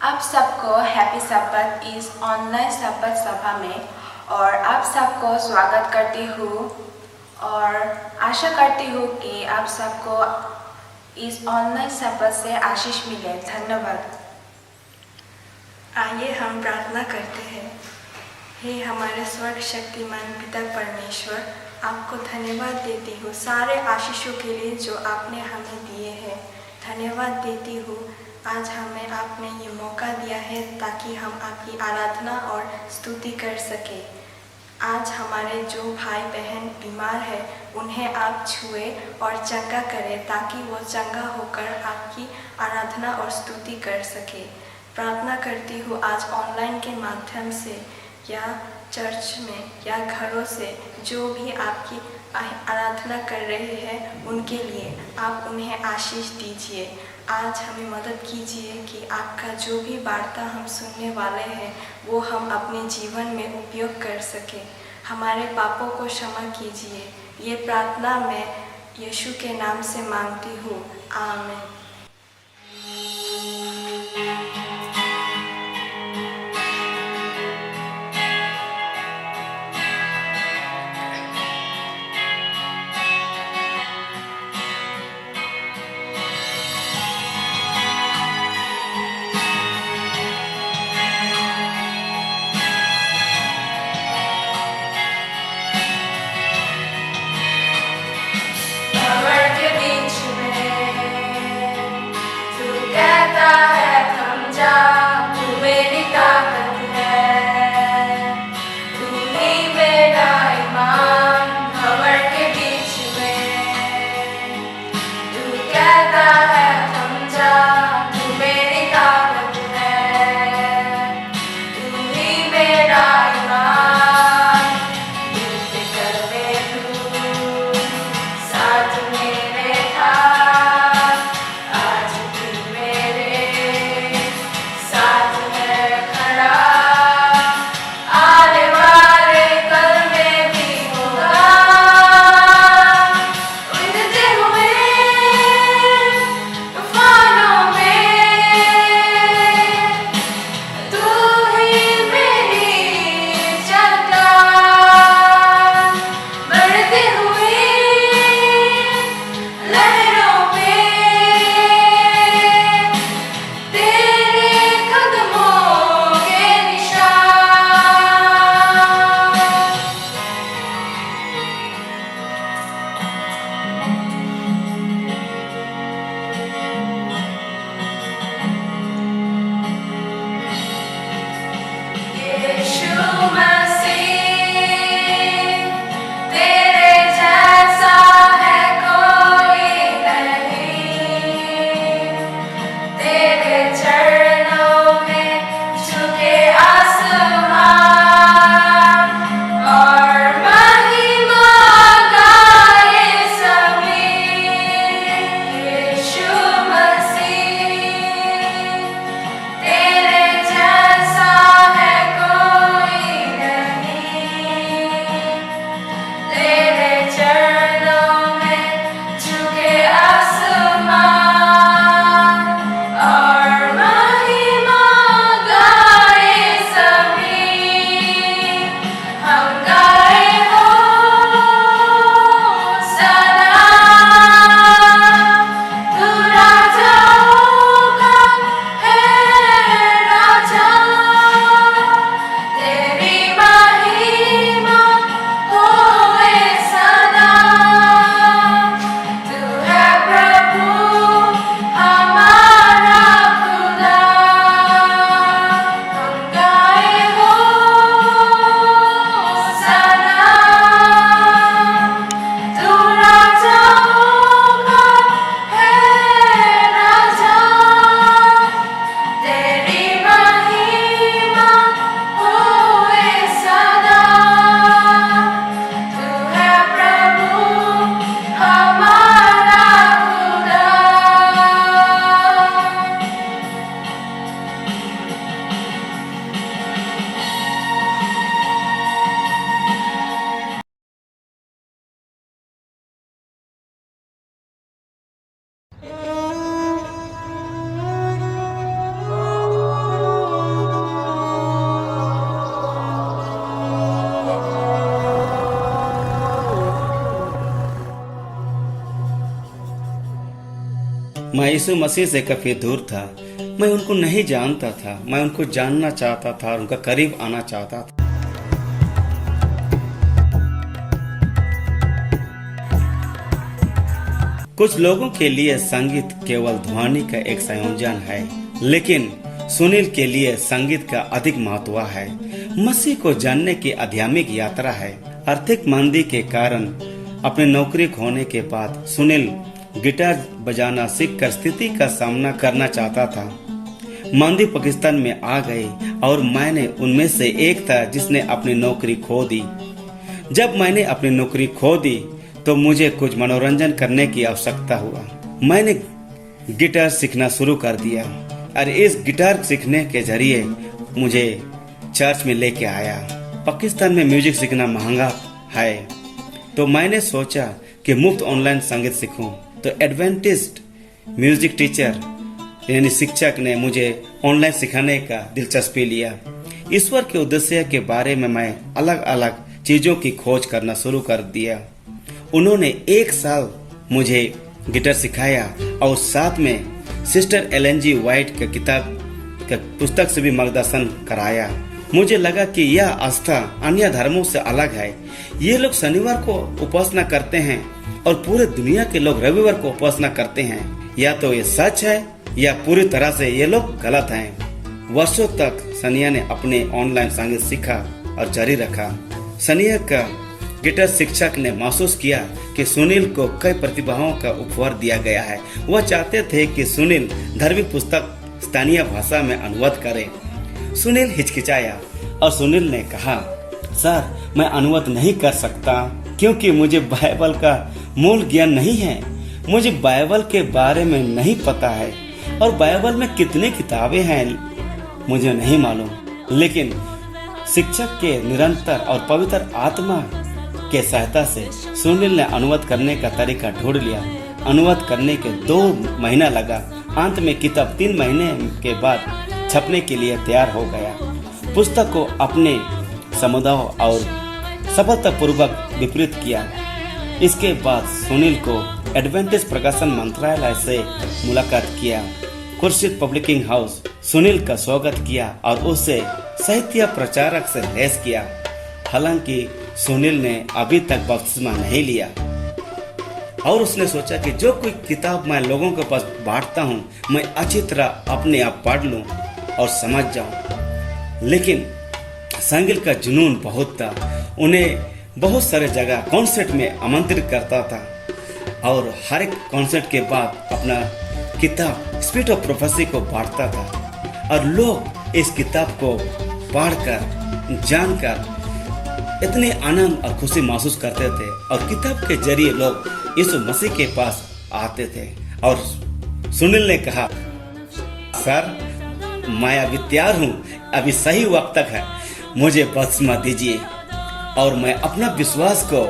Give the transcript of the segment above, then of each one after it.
आप सबको हैप्पी सबत इस ऑनलाइन सबत सभा में और आप सबको स्वागत करती हूँ और आशा करती हूँ कि आप सबको इस ऑनलाइन सबत से आशीष मिले। धन्यवाद। आइए हम प्रार्थना करते हैं। हे हमारे स्वर्ग शक्तिमान पिता परमेश्वर, आपको धन्यवाद देती हूँ सारे आशीषों के लिए जो आपने हमें दिए हैं। धन्यवाद देती हूँ आज हमें आपने ये मौका दिया है ताकि हम आपकी आराधना और स्तुति कर सके। आज हमारे जो भाई बहन बीमार है उन्हें आप छुए और चंगा करें ताकि वो चंगा होकर आपकी आराधना और स्तुति कर सके। प्रार्थना करती हूँ आज ऑनलाइन के माध्यम से या चर्च में या घरों से जो भी आपकी आराधना कर रहे हैं उनके लिए आप उन्हें आशीष दीजिए। आज हमें मदद कीजिए कि आपका जो भी वार्ता हम सुनने वाले हैं वो हम अपने जीवन में उपयोग कर सकें। हमारे पापों को क्षमा कीजिए। ये प्रार्थना मैं यीशु के नाम से मांगती हूँ, आमीन। खबर के बीच में मैं यीशु मसीह से काफी दूर था। मैं उनको नहीं जानता था। मैं उनको जानना चाहता था और उनका करीब आना चाहता था। कुछ लोगों के लिए संगीत केवल ध्वनि का एक संयोजन है, लेकिन सुनील के लिए संगीत का अधिक महत्व है। मसीह को जानने की आध्यात्मिक यात्रा है। आर्थिक मंदी के कारण अपनी नौकरी खोने के बाद सुनील गिटार बजाना सीखकर स्थिति का सामना करना चाहता था। मंदी पाकिस्तान में आ गई और मैंने उनमें से एक था जिसने अपनी नौकरी खो दी। जब मैंने अपनी नौकरी खो दी तो मुझे कुछ मनोरंजन करने की आवश्यकता हुआ। मैंने गिटार सीखना शुरू कर दिया और इस गिटार सीखने के जरिए मुझे चर्च में लेके आया। पाकिस्तान में म्यूजिक सीखना महंगा है, तो मैंने सोचा कि मुफ्त ऑनलाइन संगीत सीखूं। तो एडवेंटिस्ट म्यूजिक टीचर यानी शिक्षक ने मुझे ऑनलाइन सिखाने का दिलचस्पी लिया। ईश्वर के उद्देश्य के बारे में मैं अलग अलग चीजों की खोज करना शुरू कर दिया। उन्होंने एक साल मुझे गिटार सिखाया और साथ में सिस्टर एलन जी वाइट के किताब के पुस्तक से भी मार्गदर्शन कराया। मुझे लगा कि यह आस्था अन्य धर्मों से अलग है। ये लोग शनिवार को उपासना करते हैं और पूरे दुनिया के लोग रविवार को उपासना करते हैं। या तो ये सच है या पूरी तरह से ये लोग गलत हैं। वर्षों तक सनिया ने अपने ऑनलाइन संगीत सीखा और जारी रखा। सनिया का गिटार शिक्षक ने महसूस किया कि सुनील को कई प्रतिभाओं का उपहार दिया गया है। वह चाहते थे कि सुनील धार्मिक पुस्तक स्थानीय भाषा में अनुवाद करे। सुनील हिचकिचाया और सुनील ने कहा, सर मैं अनुवाद नहीं कर सकता क्योंकि मुझे बाइबल का मूल ज्ञान नहीं है। मुझे बाइबल के बारे में नहीं पता है और बाइबल में कितने किताबें हैं मुझे नहीं मालूम। लेकिन शिक्षक के निरंतर और पवित्र आत्मा के सहायता से सुनील ने अनुवाद करने का तरीका ढूंढ लिया। अनुवाद करने के 2 महीना लगा। अंत में किताब 3 महीने के बाद छपने के लिए तैयार हो गया। पुस्तक को अपने समुदाय और सफलतापूर्वक वितरित किया। इसके बाद सुनील को एडवेंटिस्ट प्रकाशन मंत्रालय से मुलाकात किया। खुर्शीद पब्लिशिंग हाउस सुनील का स्वागत किया और उसे साहित्य प्रचारक से लैस किया। हालांकि सुनील ने अभी तक बपतिस्मा नहीं लिया और उसने सोचा कि जो कोई किताब मैं लोगों के पास बांटता हूँ मैं अच्छी तरह अपने आप पढ़ लूँ और समझ जाऊँ। लेकिन संगीत का जुनून बहुत था। उन्हें बहुत सारे जगह कॉन्सर्ट में आमंत्रित करता था और हर एक कॉन्सर्ट के बाद अपना किताब स्पिरिट ऑफ प्रोफेसी को बांटता था और लोग इस किताब को पढ़कर जानकर इतने आनंद और खुशी महसूस करते थे और किताब के जरिए लोग यीशु मसीह के पास आते थे। और सुनील ने कहा, सर मैं अभी तैयार हूँ, अभी सही वक्त तक है, मुझे बपतिस्मा दीजिए और मैं अपना विश्वास को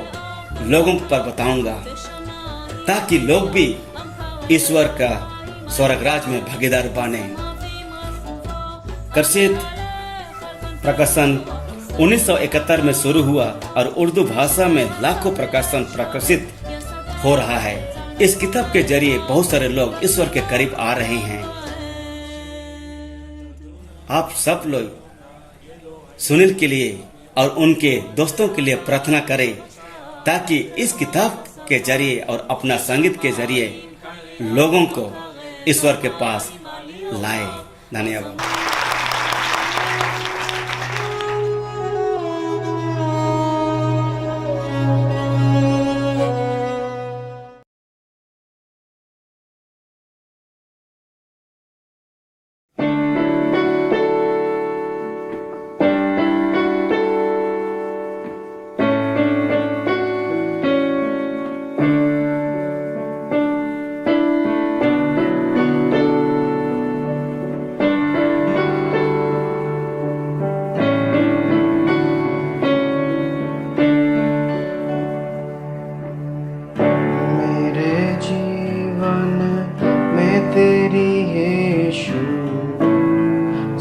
लोगों पर बताऊंगा ताकि लोग भी ईश्वर का स्वर्गराज में भागीदार बने। खुर्शीद प्रकाशन 1971 में शुरू हुआ और उर्दू भाषा में लाखों प्रकाशन प्रकाशित हो रहा है। इस किताब के जरिए बहुत सारे लोग ईश्वर के करीब आ रहे हैं। आप सब लोग सुनील के लिए और उनके दोस्तों के लिए प्रार्थना करें ताकि इस किताब के जरिए और अपना संगीत के जरिए लोगों को ईश्वर के पास लाए। धन्यवाद।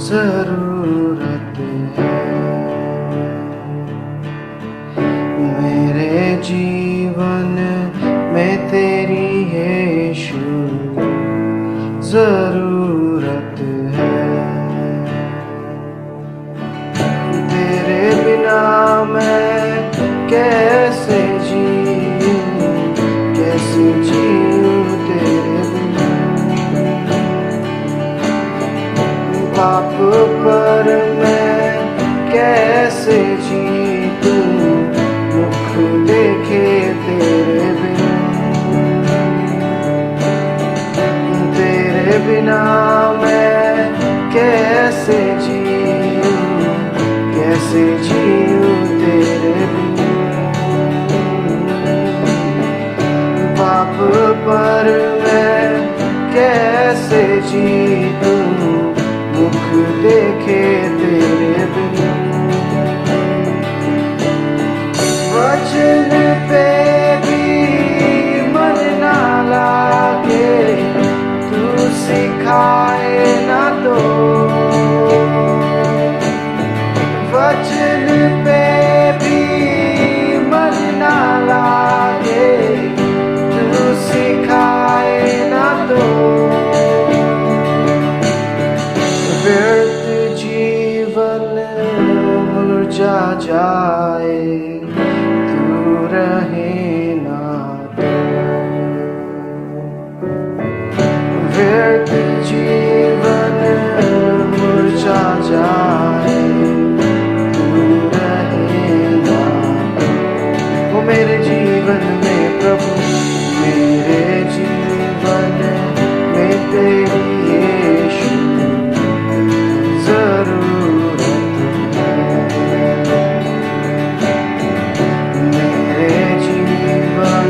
जरूरत है मेरे जीवन में तेरी यीशु कैसे जीऊं तेरे बिना। पाप पर मैं कैसे जीतूं मुख देखे तेरे बिना। तेरे बिना मैं कैसे जीऊं तेरे बिना। पाप पर मैं कैसे जीतूं मुख देखे तेरे बिना। वचन पे भी मन ना लागे तू सिखाए ना तो। वचन पे भी मन ना लागे तू सिखाए ना तो। व्यर्थ जीवन मुरझा जाए तू रहे ना तो। व्यर्थ जीवन मुरझा जाए तू रहे ना तो। वो मेरे जीवन में प्रभु मेरे जीवन में तेरी यीशु जरूरत है। मेरे जीवन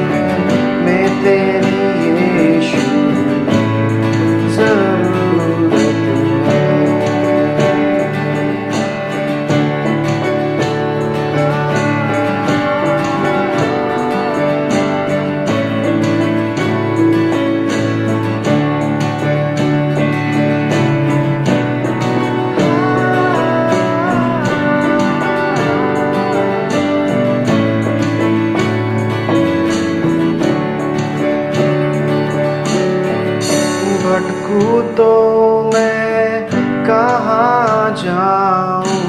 में तेरी यीशु जरूरत है। भटकूं तो मैं कहाँ जाऊं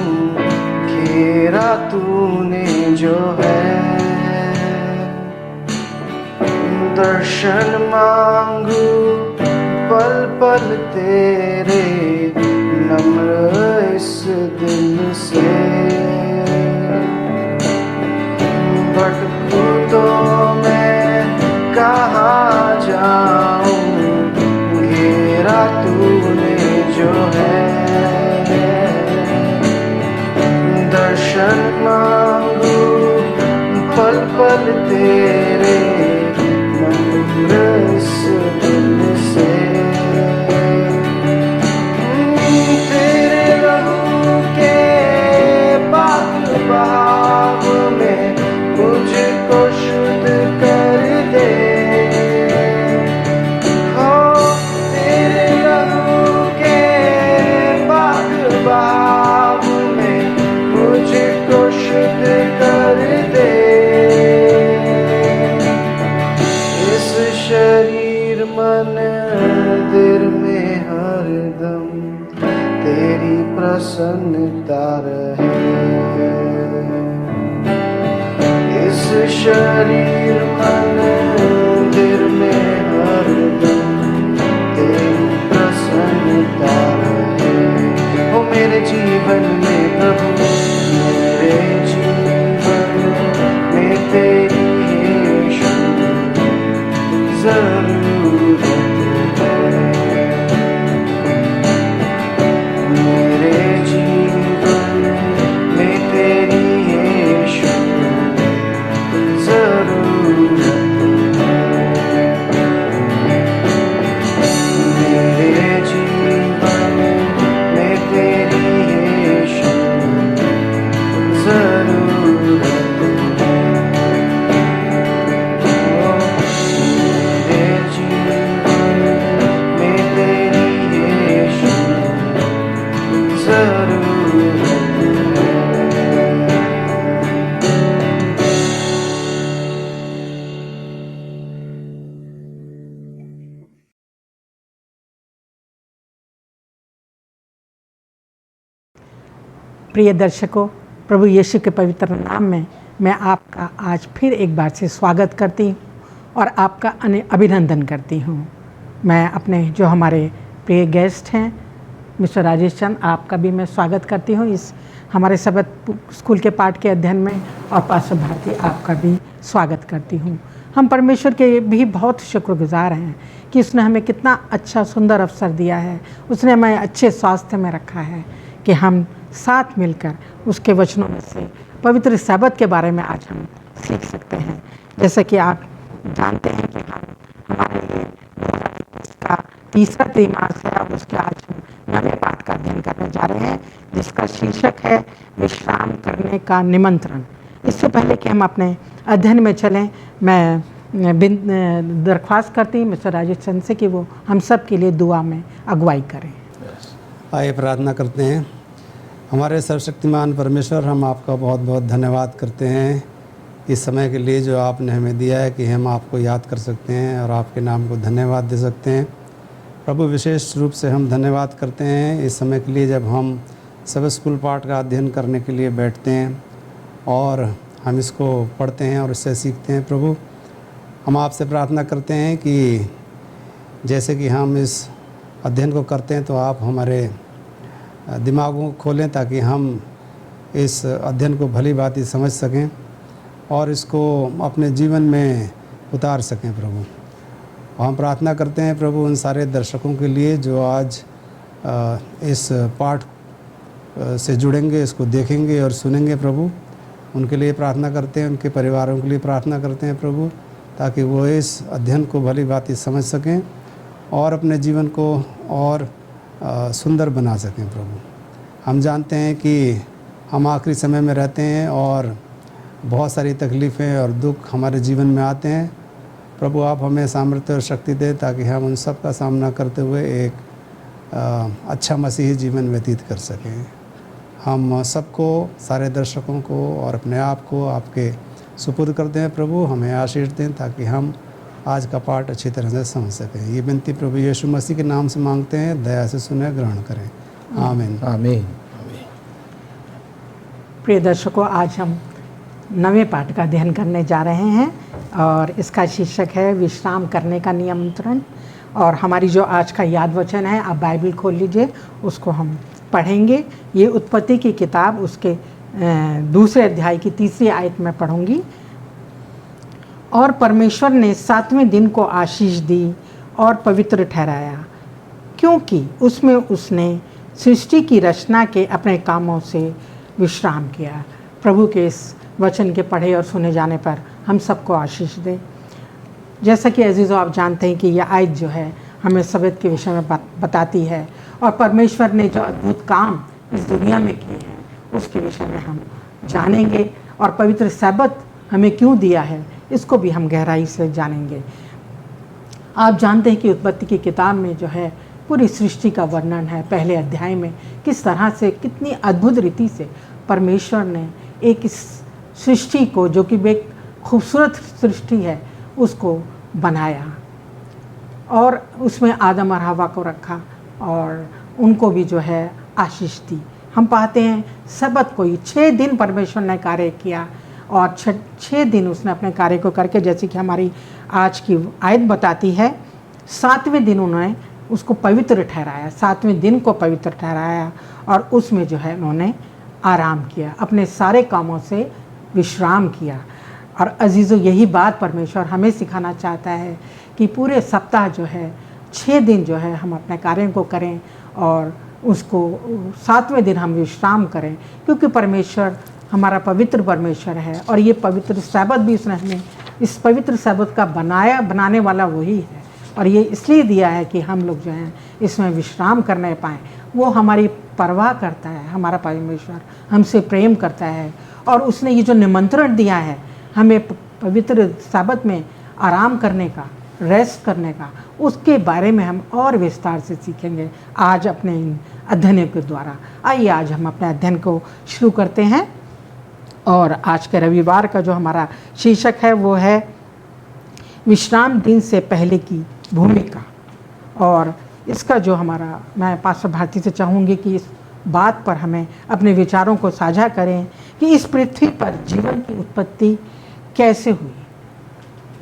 घेरा तूने जो है। दर्शन मांगू पल पल तेरे नम्र इस दिल से। भटकूं तो मैं कहाँ जाऊं घेरा तूने जो है। दर्शन मांगू पल पल तेरे नम्र इस दिल से। तेरे लहू के पाक बहाव में मुझको शुद्ध कर दे। हो तेरे लहू के पाक बहाव में मुझको शुद्ध कर दे। इस शरीर मन दिल में हरदम तेरी प्रसन्नता रहे। इस शरीर मन दिल में हरदम तेरी प्रसन्नता रहे। ओ मेरे जीवन में प्रभु मेरे जीवन में तेरी यीशु जरूरत है। मेरे जीवन में तेरी यीशु जरूरत है। मेरे जीवन में तेरी यीशु जरूरत है। मेरे जीवन में तेरी यीशु जरूरत है। प्रिय दर्शकों, प्रभु यीशु के पवित्र नाम में मैं आपका आज फिर एक बार से स्वागत करती हूँ और आपका अभिनंदन करती हूँ। मैं अपने जो हमारे प्रिय गेस्ट हैं मिस्टर राजेश चंद, आपका भी मैं स्वागत करती हूँ इस हमारे सबद स्कूल के पाठ के अध्ययन में, और पास्टर भारती आपका भी स्वागत करती हूँ। हम परमेश्वर के भी बहुत शुक्रगुजार हैं कि उसने हमें कितना अच्छा सुंदर अवसर दिया है, उसने हमें अच्छे स्वास्थ्य में रखा है कि हम साथ मिलकर उसके वचनों में से पवित्र सब्त के बारे में आज हम सीख सकते हैं। जैसे कि आप जानते हैं कि हम हमारे ये इसका तीसरा त्रैमास है और उसके आज हम नवे पाठ का अध्ययन करने जा रहे हैं, जिसका शीर्षक है विश्राम करने का निमंत्रण। इससे पहले कि हम अपने अध्ययन में चलें, मैं दरख्वास्त करती हूँ मिस्टर राजेश चंद से कि वो हम सब के लिए दुआ में अगुवाई करें। आइए प्रार्थना करते हैं। हमारे सर्वशक्तिमान परमेश्वर, हम आपका बहुत बहुत धन्यवाद करते हैं इस समय के लिए जो आपने हमें दिया है कि हम आपको याद कर सकते हैं और आपके नाम को धन्यवाद दे सकते हैं। प्रभु, विशेष रूप से हम धन्यवाद करते हैं इस समय के लिए जब हम सब स्कूल पाठ का अध्ययन करने के लिए बैठते हैं और हम इसको पढ़ते हैं और इससे सीखते हैं। प्रभु, हम आपसे प्रार्थना करते हैं कि जैसे कि हम इस अध्ययन को करते हैं तो आप हमारे दिमागों को खोलें ताकि हम इस अध्ययन को भली भांति समझ सकें और इसको अपने जीवन में उतार सकें। प्रभु, हम प्रार्थना करते हैं प्रभु उन सारे दर्शकों के लिए जो आज इस पाठ से जुड़ेंगे, इसको देखेंगे और सुनेंगे। प्रभु, उनके लिए प्रार्थना करते हैं, उनके परिवारों के लिए प्रार्थना करते हैं प्रभु, ताकि वो इस अध्ययन को भली भांति समझ सकें और अपने जीवन को और सुंदर बना सकें। प्रभु, हम जानते हैं कि हम आखिरी समय में रहते हैं और बहुत सारी तकलीफ़ें और दुख हमारे जीवन में आते हैं। प्रभु, आप हमें सामर्थ्य और शक्ति दें ताकि हम उन सब का सामना करते हुए एक अच्छा मसीही जीवन व्यतीत कर सकें। हम सबको, सारे दर्शकों को और अपने आप को आपके सुपुर्द करते हैं। प्रभु, हमें आशीष दें ताकि हम आज का पाठ अच्छी तरह से समझ सकें। ये विनती प्रभु यीशु मसीह के नाम से मांगते हैं, दया से सुने, ग्रहण करें। आमीन। आमीन। प्रिय दर्शकों, आज हम नवे पाठ का अध्ययन करने जा रहे हैं और इसका शीर्षक है विश्राम करने का निमंत्रण। और हमारी जो आज का याद वचन है, आप बाइबल खोल लीजिए, उसको हम पढ़ेंगे। ये उत्पत्ति की किताब उसके दूसरे अध्याय की 3री आयत में पढ़ूंगी। और परमेश्वर ने 7वें दिन को आशीष दी और पवित्र ठहराया, क्योंकि उसमें उसने सृष्टि की रचना के अपने कामों से विश्राम किया। प्रभु के इस वचन के पढ़े और सुने जाने पर हम सबको आशीष दे। जैसा कि अजीज़ों, आप जानते हैं कि यह आयत जो है हमें सब्त के विषय में बताती है और परमेश्वर ने जो अद्भुत काम इस दुनिया में किए हैं उसके विषय में हम जानेंगे और पवित्र सब्त हमें क्यों दिया है इसको भी हम गहराई से जानेंगे। आप जानते हैं कि उत्पत्ति की किताब में जो है पूरी सृष्टि का वर्णन है। पहले अध्याय में किस तरह से, कितनी अद्भुत रीति से परमेश्वर ने एक इस सृष्टि को, जो कि एक खूबसूरत सृष्टि है, उसको बनाया और उसमें आदम और हवा को रखा और उनको भी जो है आशीष दी। हम पाते हैं सब्त को 6 दिन परमेश्वर ने कार्य किया और 6 दिन उसने अपने कार्य को करके, जैसे कि हमारी आज की आयत बताती है, 7वें दिन उन्होंने उसको पवित्र ठहराया, 7वें दिन को पवित्र ठहराया और उसमें जो है उन्होंने आराम किया, अपने सारे कामों से विश्राम किया। और अजीज़ों, यही बात परमेश्वर हमें सिखाना चाहता है कि पूरे सप्ताह जो है 6 दिन जो है हम अपने कार्यों को करें और उसको 7वें दिन हम विश्राम करें, क्योंकि परमेश्वर हमारा पवित्र परमेश्वर है और ये पवित्र सब्त भी उसने हमें, इस पवित्र सब्त का बनाने वाला वही है और ये इसलिए दिया है कि हम लोग जो हैं इसमें विश्राम करने पाएँ। वो हमारी परवाह करता है, हमारा परमेश्वर हमसे प्रेम करता है और उसने ये जो निमंत्रण दिया है हमें पवित्र सब्त में आराम करने का, रेस्ट करने का, उसके बारे में हम और विस्तार से सीखेंगे आज अपने इन अध्ययनों के द्वारा। आइए आज हम अपने अध्ययन को शुरू करते हैं और आज के रविवार का जो हमारा शीर्षक है वो है विश्राम दिन से पहले की भूमिका। और इसका जो हमारा, मैं पास्टर भारती से चाहूँगी कि इस बात पर हमें अपने विचारों को साझा करें कि इस पृथ्वी पर जीवन की उत्पत्ति कैसे हुई।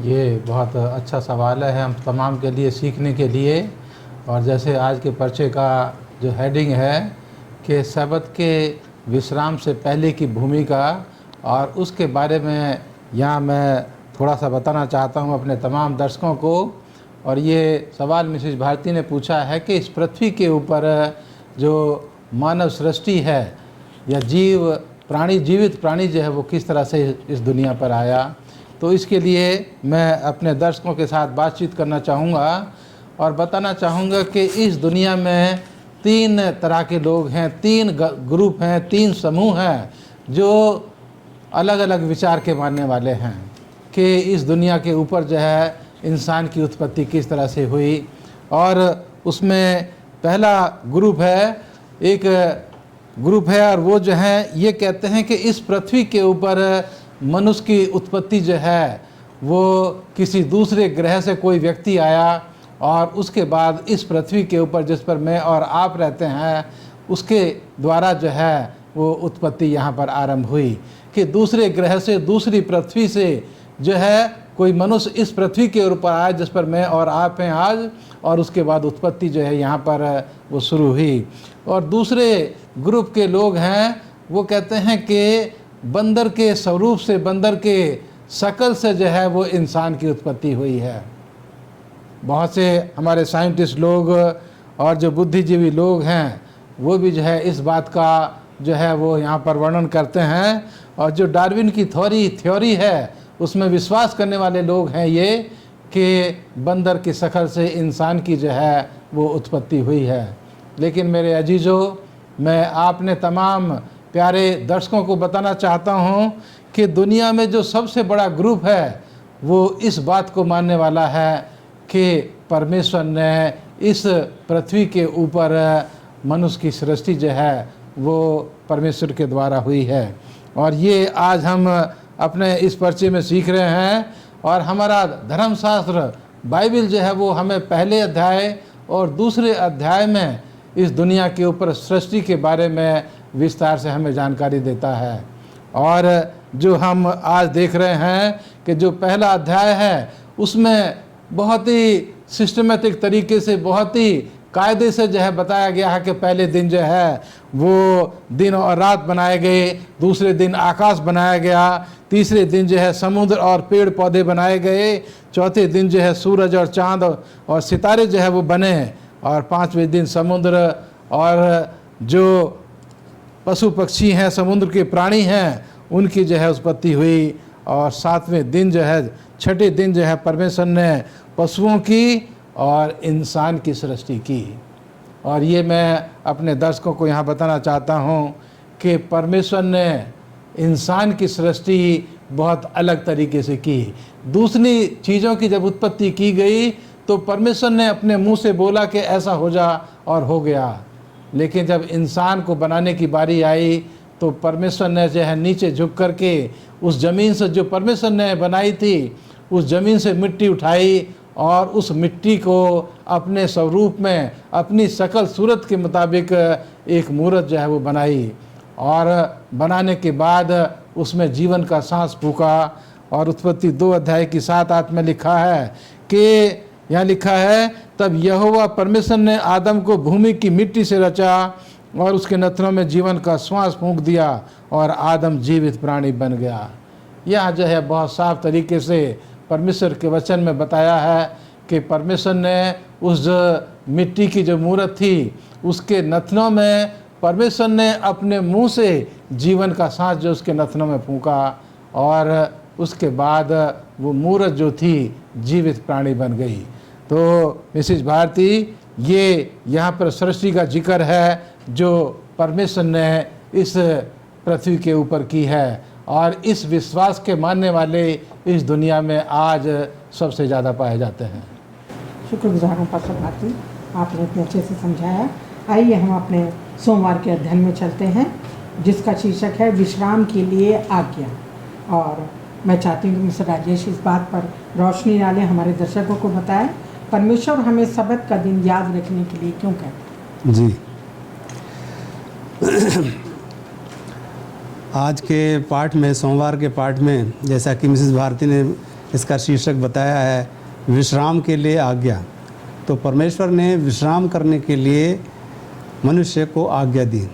ये बहुत अच्छा सवाल है हम तमाम के लिए सीखने के लिए। और जैसे आज के पर्चे का जो हेडिंग है कि सबत के विश्राम से पहले की भूमिका, और उसके बारे में यहाँ मैं थोड़ा सा बताना चाहता हूँ अपने तमाम दर्शकों को। और ये सवाल मिसेस भारती ने पूछा है कि इस पृथ्वी के ऊपर जो मानव सृष्टि है या जीवित प्राणी जो है वो किस तरह से इस दुनिया पर आया, तो इसके लिए मैं अपने दर्शकों के साथ बातचीत करना चाहूँगा और बताना चाहूँगा कि इस दुनिया में 3 तरह के लोग हैं, 3 ग्रुप हैं, 3 समूह हैं जो अलग अलग विचार के मानने वाले हैं कि इस दुनिया के ऊपर जो है इंसान की उत्पत्ति किस तरह से हुई। और उसमें पहला ग्रुप है, एक ग्रुप है और वो जो है ये कहते हैं कि इस पृथ्वी के ऊपर मनुष्य की उत्पत्ति जो है वो किसी दूसरे ग्रह से कोई व्यक्ति आया और उसके बाद इस पृथ्वी के ऊपर जिस पर मैं और आप रहते हैं उसके द्वारा जो है वो उत्पत्ति यहाँ पर आरंभ हुई कि दूसरे ग्रह से, दूसरी पृथ्वी से जो है कोई मनुष्य इस पृथ्वी के ऊपर आया जिस पर मैं और आप हैं आज, और उसके बाद उत्पत्ति जो है यहाँ पर वो शुरू हुई। और दूसरे ग्रुप के लोग हैं वो कहते हैं कि बंदर के स्वरूप से, बंदर के शकल से जो है वो इंसान की उत्पत्ति हुई है। बहुत से हमारे साइंटिस्ट लोग और जो बुद्धिजीवी लोग हैं वो भी जो है इस बात का जो है वो यहाँ पर वर्णन करते हैं। और जो डार्विन की थ्योरी है उसमें विश्वास करने वाले लोग हैं ये कि बंदर की शक्ल से इंसान की जो है वो उत्पत्ति हुई है। लेकिन मेरे अजीज़ों, मैं आपने तमाम प्यारे दर्शकों को बताना चाहता हूँ कि दुनिया में जो सबसे बड़ा ग्रुप है वो इस बात को मानने वाला है कि परमेश्वर ने इस पृथ्वी के ऊपर मनुष्य की सृष्टि जो है वो परमेश्वर के द्वारा हुई है। और ये आज हम अपने इस पर्चे में सीख रहे हैं। और हमारा धर्मशास्त्र बाइबल जो है वो हमें पहले अध्याय और दूसरे अध्याय में इस दुनिया के ऊपर सृष्टि के बारे में विस्तार से हमें जानकारी देता है। और जो हम आज देख रहे हैं कि जो पहला अध्याय है उसमें बहुत ही सिस्टमेटिक तरीके से, बहुत ही कायदे से जो है बताया गया है कि पहले दिन जो है वो दिन और रात बनाए गए, दूसरे दिन आकाश बनाया गया, तीसरे दिन जो है समुद्र और पेड़ पौधे बनाए गए, चौथे दिन जो है सूरज और चांद और सितारे जो है वो बने, और 5वें दिन समुद्र और जो पशु पक्षी हैं, समुद्र के प्राणी हैं, उनकी जो है उत्पत्ति हुई। और 7वें दिन जो है, 6ठे दिन जो है परमेश्वर ने पशुओं की और इंसान की सृष्टि की। और ये मैं अपने दर्शकों को यहाँ बताना चाहता हूँ कि परमेश्वर ने इंसान की सृष्टि बहुत अलग तरीके से की। दूसरी चीज़ों की जब उत्पत्ति की गई तो परमेश्वर ने अपने मुंह से बोला कि ऐसा हो जा, और हो गया। लेकिन जब इंसान को बनाने की बारी आई तो परमेश्वर ने जो है नीचे झुक करके उस ज़मीन से जो परमेश्वर ने बनाई थी उस ज़मीन से मिट्टी उठाई और उस मिट्टी को अपने स्वरूप में, अपनी शकल सूरत के मुताबिक एक मूरत जो है वो बनाई। और बनाने के बाद उसमें जीवन का सांस फूका। और उत्पत्ति 2 अध्याय की 7-8 में लिखा है कि यहाँ लिखा है, तब यहोवा परमेश्वर ने आदम को भूमि की मिट्टी से रचा और उसके नथनों में जीवन का श्वास फूंक दिया और आदम जीवित प्राणी बन गया। यहाँ जो है बहुत साफ तरीके से परमेश्वर के वचन में बताया है कि परमेश्वर ने उस मिट्टी की जो मूरत थी उसके नथनों में परमेश्वर ने अपने मुंह से जीवन का सांस जो उसके नथनों में फूंका, और उसके बाद वो मूरत जो थी जीवित प्राणी बन गई। तो मिसेस भारती, ये यहाँ पर सृष्टि का जिक्र है जो परमेश्वर ने इस पृथ्वी के ऊपर की है, और इस विश्वास के मानने वाले इस दुनिया में आज सबसे ज़्यादा पाए जाते हैं। शुक्रगुजार हूँ पास्टर भारती, आपने इतने अच्छे से समझाया। आइए हम अपने सोमवार के अध्ययन में चलते हैं जिसका शीर्षक है विश्राम के लिए आज्ञा। और मैं चाहती हूँ कि मिस्टर राजेश इस बात पर रोशनी डालें, हमारे दर्शकों को बताएं परमेश्वर हमें सबत का दिन याद रखने के लिए क्यों कहते हैं। जी, आज के पाठ में, सोमवार के पाठ में, जैसा कि मिसेस भारती ने इसका शीर्षक बताया है, विश्राम के लिए आज्ञा। तो परमेश्वर ने विश्राम करने के लिए मनुष्य को आज्ञा दी।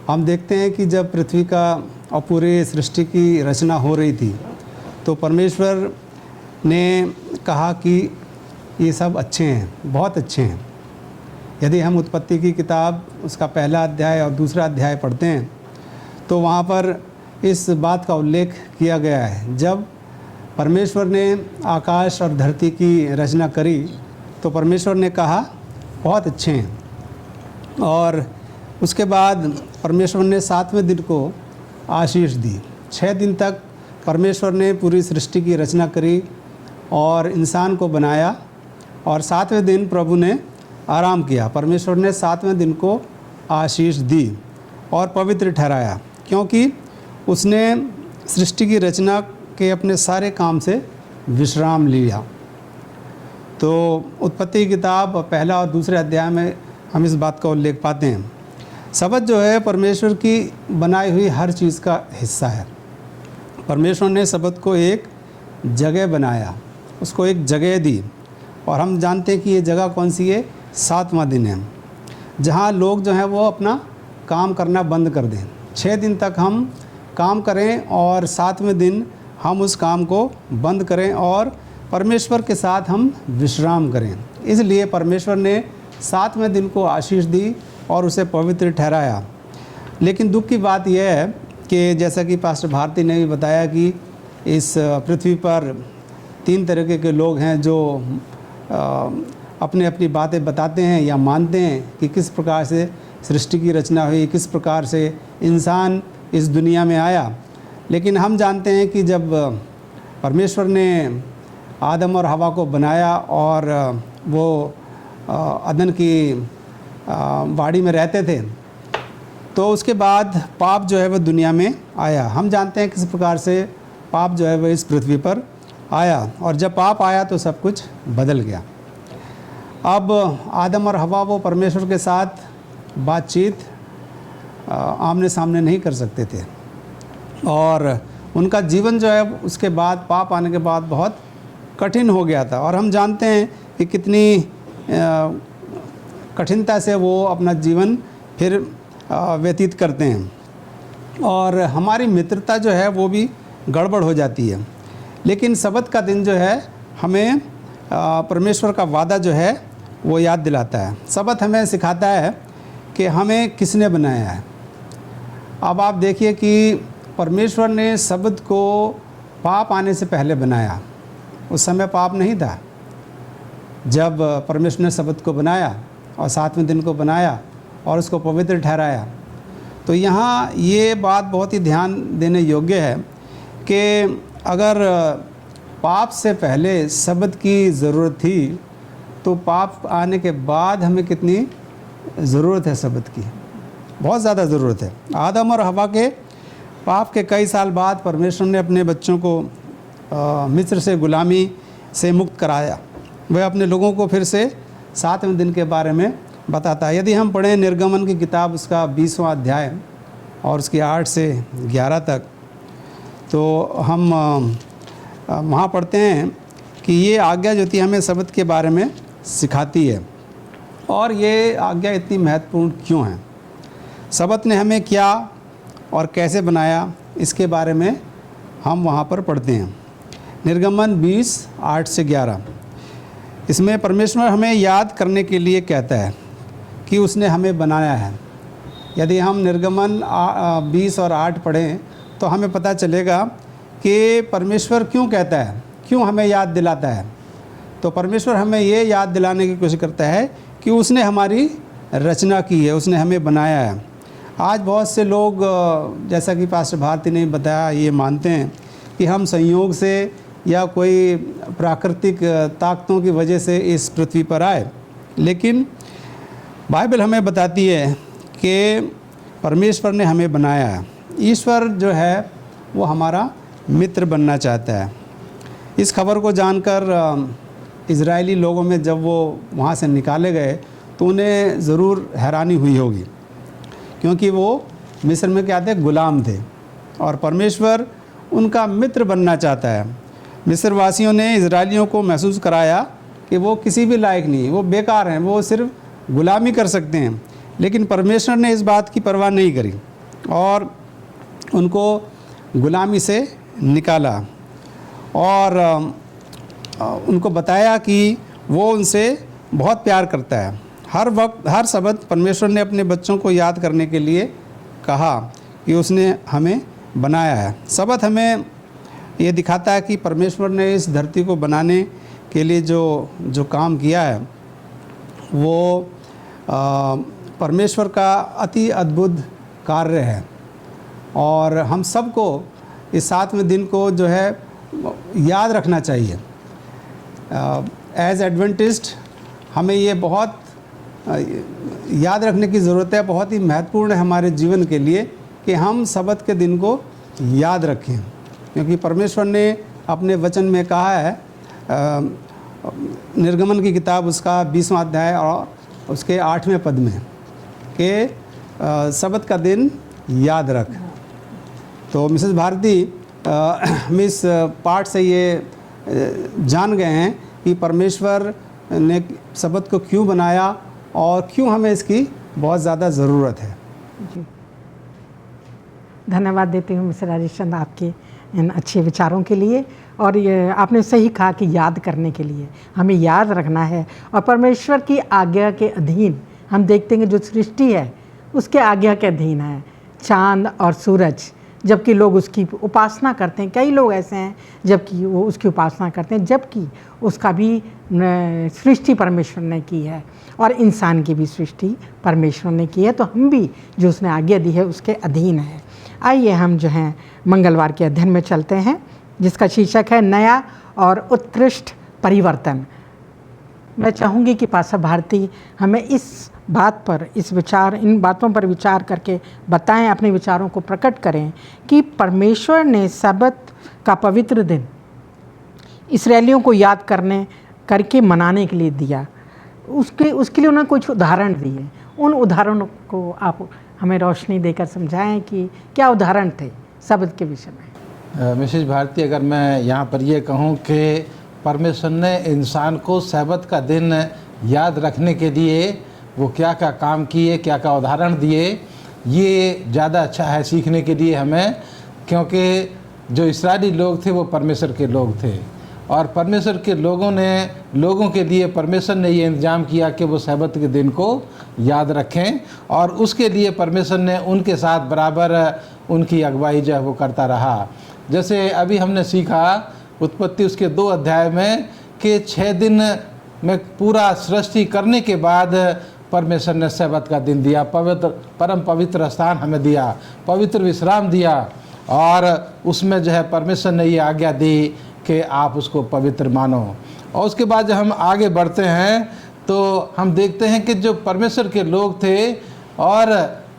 हम देखते हैं कि जब पृथ्वी का और पूरे सृष्टि की रचना हो रही थी तो परमेश्वर ने कहा कि ये सब अच्छे हैं, बहुत अच्छे हैं। यदि हम उत्पत्ति की किताब उसका पहला अध्याय और दूसरा अध्याय पढ़ते हैं तो वहाँ पर इस बात का उल्लेख किया गया है, जब परमेश्वर ने आकाश और धरती की रचना करी तो परमेश्वर ने कहा बहुत अच्छे हैं। और उसके बाद परमेश्वर ने 7वें दिन को आशीष दी। 6 दिन तक परमेश्वर ने पूरी सृष्टि की रचना करी और इंसान को बनाया, और 7वें दिन प्रभु ने आराम किया। परमेश्वर ने 7वें दिन को आशीष दी और पवित्र ठहराया, क्योंकि उसने सृष्टि की रचना के अपने सारे काम से विश्राम लिया। तो उत्पत्ति की किताब पहला और दूसरे अध्याय में हम इस बात का उल्लेख पाते हैं। सबत जो है परमेश्वर की बनाई हुई हर चीज़ का हिस्सा है। परमेश्वर ने सबत को एक जगह बनाया, उसको एक जगह दी, और हम जानते हैं कि ये जगह कौन सी है, 7वां दिन है, जहाँ लोग जो हैं वो अपना काम करना बंद कर दें। 6 दिन तक हम काम करें और 7वें दिन हम उस काम को बंद करें और परमेश्वर के साथ हम विश्राम करें। इसलिए परमेश्वर ने 7वें दिन को आशीष दी और उसे पवित्र ठहराया। लेकिन दुख की बात यह है कि जैसा कि पास्टर भारती ने भी बताया कि इस पृथ्वी पर 3 तरीके के लोग हैं जो अपने अपनी बातें बताते हैं या मानते हैं कि किस प्रकार से सृष्टि की रचना हुई, किस प्रकार से इंसान इस दुनिया में आया। लेकिन हम जानते हैं कि जब परमेश्वर ने आदम और हवा को बनाया और वो अदन की वाड़ी में रहते थे, तो उसके बाद पाप जो है वह दुनिया में आया। हम जानते हैं किस प्रकार से पाप जो है वह इस पृथ्वी पर आया, और जब पाप आया तो सब कुछ बदल गया। अब आदम और हवा वो परमेश्वर के साथ बातचीत आमने सामने नहीं कर सकते थे, और उनका जीवन जो है उसके बाद, पाप आने के बाद, बहुत कठिन हो गया था। और हम जानते हैं कि कितनी कठिनता से वो अपना जीवन फिर व्यतीत करते हैं, और हमारी मित्रता जो है वो भी गड़बड़ हो जाती है। लेकिन सबत का दिन जो है हमें परमेश्वर का वादा जो है वो याद दिलाता है। सबत हमें सिखाता है कि हमें किसने बनाया है। अब आप देखिए कि परमेश्वर ने सबत को पाप आने से पहले बनाया। उस समय पाप नहीं था। जब परमेश्वर ने सबत को बनाया और 7वें दिन को बनाया और उसको पवित्र ठहराया, तो यहाँ ये बात बहुत ही ध्यान देने योग्य है कि अगर पाप से पहले सबत की ज़रूरत थी, तो पाप आने के बाद हमें कितनी ज़रूरत है सबत की, बहुत ज़्यादा ज़रूरत है। आदम और हवा के पाप के कई साल बाद परमेश्वर ने अपने बच्चों को मिस्र से गुलामी से मुक्त कराया। वह अपने लोगों को फिर से 7वें दिन के बारे में बताता है। यदि हम पढ़ें निर्गमन की किताब उसका 20वां अध्याय और उसकी 8 से 11 तक, तो हम वहाँ पढ़ते हैं कि ये आज्ञा जो थी हमें सबत के बारे में सिखाती है। और ये आज्ञा इतनी महत्वपूर्ण क्यों है, सबत ने हमें क्या और कैसे बनाया, इसके बारे में हम वहाँ पर पढ़ते हैं। निर्गमन 20:8 से 11, इसमें परमेश्वर हमें याद करने के लिए कहता है कि उसने हमें बनाया है। यदि हम निर्गमन 20 और 8 पढ़ें तो हमें पता चलेगा कि परमेश्वर क्यों कहता है, क्यों हमें याद दिलाता है। तो परमेश्वर हमें ये याद दिलाने की कोशिश करता है कि उसने हमारी रचना की है, उसने हमें बनाया है। आज बहुत से लोग, जैसा कि पास्टर भारती ने बताया, ये मानते हैं कि हम संयोग से या कोई प्राकृतिक ताकतों की वजह से इस पृथ्वी पर आए। लेकिन बाइबल हमें बताती है कि परमेश्वर ने हमें बनाया है। ईश्वर जो है वो हमारा मित्र बनना चाहता है। इस खबर को जानकर इजरायली लोगों में जब वो वहाँ से निकाले गए तो उन्हें ज़रूर हैरानी हुई होगी, क्योंकि वो मिस्र में क्या थे, गुलाम थे, और परमेश्वर उनका मित्र बनना चाहता है। मिस्र वासियों ने इजरायलियों को महसूस कराया कि वो किसी भी लायक नहीं, वो बेकार हैं, वो सिर्फ गुलामी कर सकते हैं। लेकिन परमेश्वर ने इस बात की परवाह नहीं करी और उनको गुलामी से निकाला और उनको बताया कि वो उनसे बहुत प्यार करता है। हर वक्त, हर सबत परमेश्वर ने अपने बच्चों को याद करने के लिए कहा कि उसने हमें बनाया है। सबत हमें ये दिखाता है कि परमेश्वर ने इस धरती को बनाने के लिए जो काम किया है वो परमेश्वर का अति अद्भुत कार्य है, और हम सबको इस 7वें दिन को जो है याद रखना चाहिए। एज एडवेंटिस्ट हमें ये बहुत याद रखने की ज़रूरत है, बहुत ही महत्वपूर्ण है हमारे जीवन के लिए कि हम सबत के दिन को याद रखें, क्योंकि परमेश्वर ने अपने वचन में कहा है, निर्गमन की किताब उसका 20वां अध्याय और उसके 8वें पद में कि सबत का दिन याद रख। तो मिसेस भारती हम इस पाठ से ये जान गए हैं कि परमेश्वर ने सबत को क्यों बनाया और क्यों हमें इसकी बहुत ज़्यादा ज़रूरत है। जी, धन्यवाद देती हूँ मिस्टर राजेश चंद आपके इन अच्छे विचारों के लिए। और ये आपने सही कहा कि याद करने के लिए हमें याद रखना है, और परमेश्वर की आज्ञा के अधीन हम देखते हैं जो सृष्टि है उसके आज्ञा के अधीन है चाँद और सूरज, जबकि लोग उसकी उपासना करते हैं। कई लोग ऐसे हैं जबकि वो उसकी उपासना करते हैं, जबकि उसका भी सृष्टि परमेश्वर ने की है और इंसान की भी सृष्टि परमेश्वर ने की है। तो हम भी जो उसने आज्ञा दी है उसके अधीन है। आइए हम जो हैं मंगलवार के अध्ययन में चलते हैं, जिसका शीर्षक है नया और उत्कृष्ट परिवर्तन। मैं चाहूँगी कि पासा भारती हमें इस बात पर, इन बातों पर विचार करके बताएं, अपने विचारों को प्रकट करें कि परमेश्वर ने सबत का पवित्र दिन इस्राएलियों को याद करके मनाने के लिए दिया। उसके लिए उन्होंने कुछ उदाहरण दिए। उन उदाहरणों को आप हमें रोशनी देकर समझाएं कि क्या उदाहरण थे सबत के विषय में। मिसेस भारती, अगर मैं यहाँ पर ये कहूँ कि परमेश्वर ने इंसान को सबत का दिन याद रखने के लिए वो क्या क्या काम किए, क्या क्या उदाहरण दिए, ये ज़्यादा अच्छा है सीखने के लिए हमें, क्योंकि जो इस्राएली लोग थे वो परमेश्वर के लोग थे और परमेश्वर के लोगों के लिए परमेश्वर ने ये इंतजाम किया कि वो सबत के दिन को याद रखें, और उसके लिए परमेश्वर ने उनके साथ बराबर उनकी अगुवाई जो है वो करता रहा। जैसे अभी हमने सीखा उत्पत्ति उसके 2 अध्याय में कि 6 दिन में पूरा सृष्टि करने के बाद परमेश्वर ने सबत का दिन दिया, परम पवित्र स्थान हमें दिया, पवित्र विश्राम दिया, और उसमें जो है परमेश्वर ने ये आज्ञा दी कि आप उसको पवित्र मानो। और उसके बाद जब हम आगे बढ़ते हैं तो हम देखते हैं कि जो परमेश्वर के लोग थे और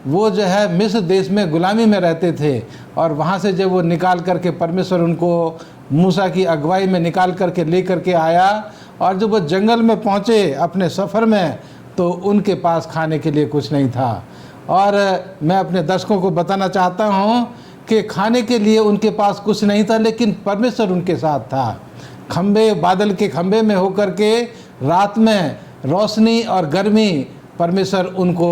वो जो है मिस्र देश में गुलामी में रहते थे, और वहाँ से जब वो निकाल करके परमेश्वर उनको मूसा की अगुवाई में निकाल करके ले करके आया, और जब वो जंगल में पहुँचे अपने सफ़र में तो उनके पास खाने के लिए कुछ नहीं था। और मैं अपने दर्शकों को बताना चाहता हूँ कि खाने के लिए उनके पास कुछ नहीं था, लेकिन परमेश्वर उनके साथ था। बादल के खंभे में होकर के रात में रोशनी और गर्मी परमेश्वर उनको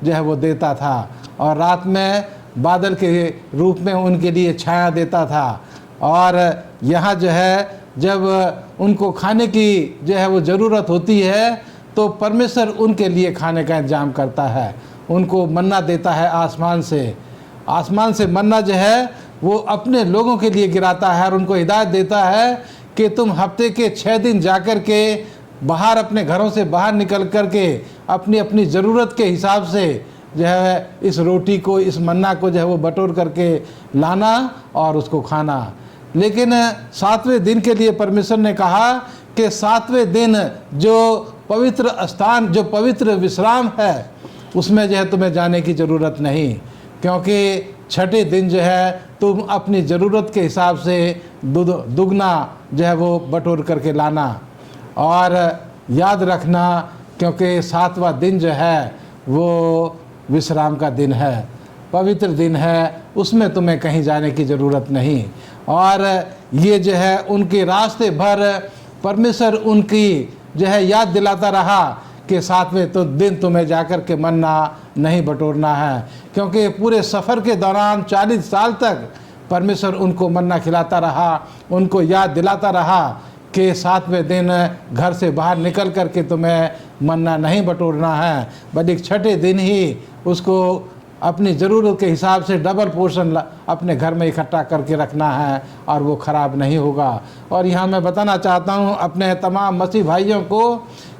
जो है वो देता था, और रात में बादल के रूप में उनके लिए छाया देता था। और यहाँ जो है जब उनको खाने की जो है वो ज़रूरत होती है तो परमेश्वर उनके लिए खाने का इंतजाम करता है, उनको मन्ना देता है आसमान से मन्ना जो है वो अपने लोगों के लिए गिराता है, और उनको हिदायत देता है कि तुम हफ्ते के 6 दिन जाकर के बाहर अपने घरों से बाहर निकल कर के अपनी अपनी ज़रूरत के हिसाब से जो है इस रोटी को, इस मन्ना को जो है वो बटोर करके लाना और उसको खाना। लेकिन 7वें दिन के लिए परमेश्वर ने कहा कि 7वें दिन जो पवित्र स्थान, जो पवित्र विश्राम है, उसमें जो है तुम्हें जाने की ज़रूरत नहीं, क्योंकि 6ठे दिन जो है तुम अपनी ज़रूरत के हिसाब से दुगना जो है वो बटोर करके लाना। और याद रखना, क्योंकि 7वां दिन जो है वो विश्राम का दिन है, पवित्र दिन है, उसमें तुम्हें कहीं जाने की ज़रूरत नहीं। और ये जो है उनके रास्ते भर परमेश्वर उनकी जो है याद दिलाता रहा कि सातवें तो दिन तुम्हें जाकर के मन्ना नहीं बटोरना है, क्योंकि पूरे सफ़र के दौरान 40 साल तक परमेश्वर उनको मन्ना खिलाता रहा, उनको याद दिलाता रहा कि सातवें दिन घर से बाहर निकल कर के तुम्हें मन्ना नहीं बटोरना है, बल्कि छठे दिन ही उसको अपनी ज़रूरत के हिसाब से डबल पोर्शन अपने घर में इकट्ठा करके रखना है और वो ख़राब नहीं होगा। और यहाँ मैं बताना चाहता हूँ अपने तमाम मसीह भाइयों को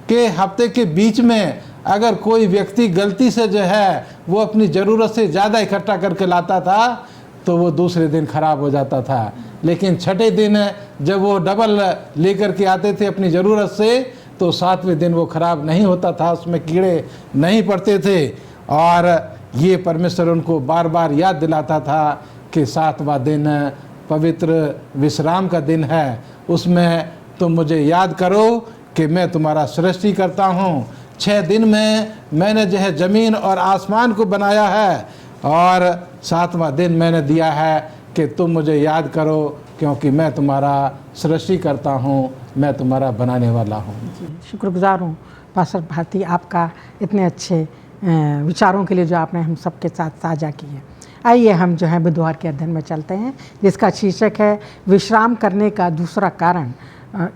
कि हफ्ते के बीच में अगर कोई व्यक्ति गलती से जो है वो अपनी ज़रूरत से ज़्यादा इकट्ठा करके लाता था तो वो दूसरे दिन ख़राब हो जाता था, लेकिन छठे दिन जब वो डबल लेकर के आते थे अपनी ज़रूरत से तो सातवें दिन वो ख़राब नहीं होता था, उसमें कीड़े नहीं पड़ते थे। और ये परमेश्वर उनको बार बार याद दिलाता था कि सातवां दिन पवित्र विश्राम का दिन है, उसमें तुम मुझे याद करो कि मैं तुम्हारा सृष्टि करता हूँ। 6 दिन में मैंने जो है ज़मीन और आसमान को बनाया है और सातवां दिन मैंने दिया है कि तुम मुझे याद करो, क्योंकि मैं तुम्हारा सृष्टि करता हूँ, मैं तुम्हारा बनाने वाला हूँ। शुक्रगुजार हूँ पास्टर भारती आपका इतने अच्छे विचारों के लिए जो आपने हम सबके साथ साझा किए। आइए हम जो है बुधवार के अध्ययन में चलते हैं, जिसका शीर्षक है विश्राम करने का दूसरा कारण।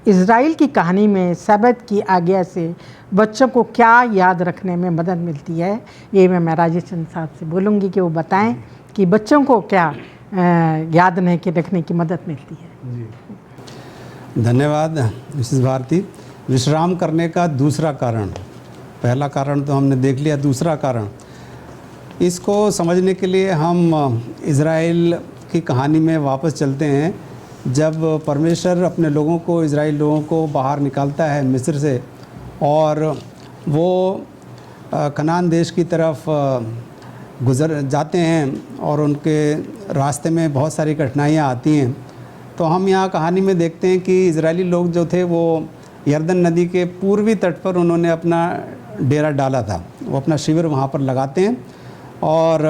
इज़राइल की कहानी में सब्त की आज्ञा से बच्चों को क्या याद रखने में मदद मिलती है, ये मैं राजेश चंद्र साहब से बोलूँगी कि वो बताएं कि बच्चों को क्या याद नहीं के रखने की मदद मिलती है। धन्यवाद मिसेस भारती। विश्राम करने का दूसरा कारण, पहला कारण तो हमने देख लिया, दूसरा कारण इसको समझने के लिए हम इज़राइल की कहानी में वापस चलते हैं। जब परमेश्वर अपने लोगों को, इज़राइल लोगों को बाहर निकालता है मिस्र से और वो कनान देश की तरफ गुज़र जाते हैं और उनके रास्ते में बहुत सारी कठिनाइयाँ आती हैं, तो हम यहाँ कहानी में देखते हैं कि इज़राइली लोग जो थे वो यरदन नदी के पूर्वी तट पर उन्होंने अपना डेरा डाला था, वो अपना शिविर वहाँ पर लगाते हैं और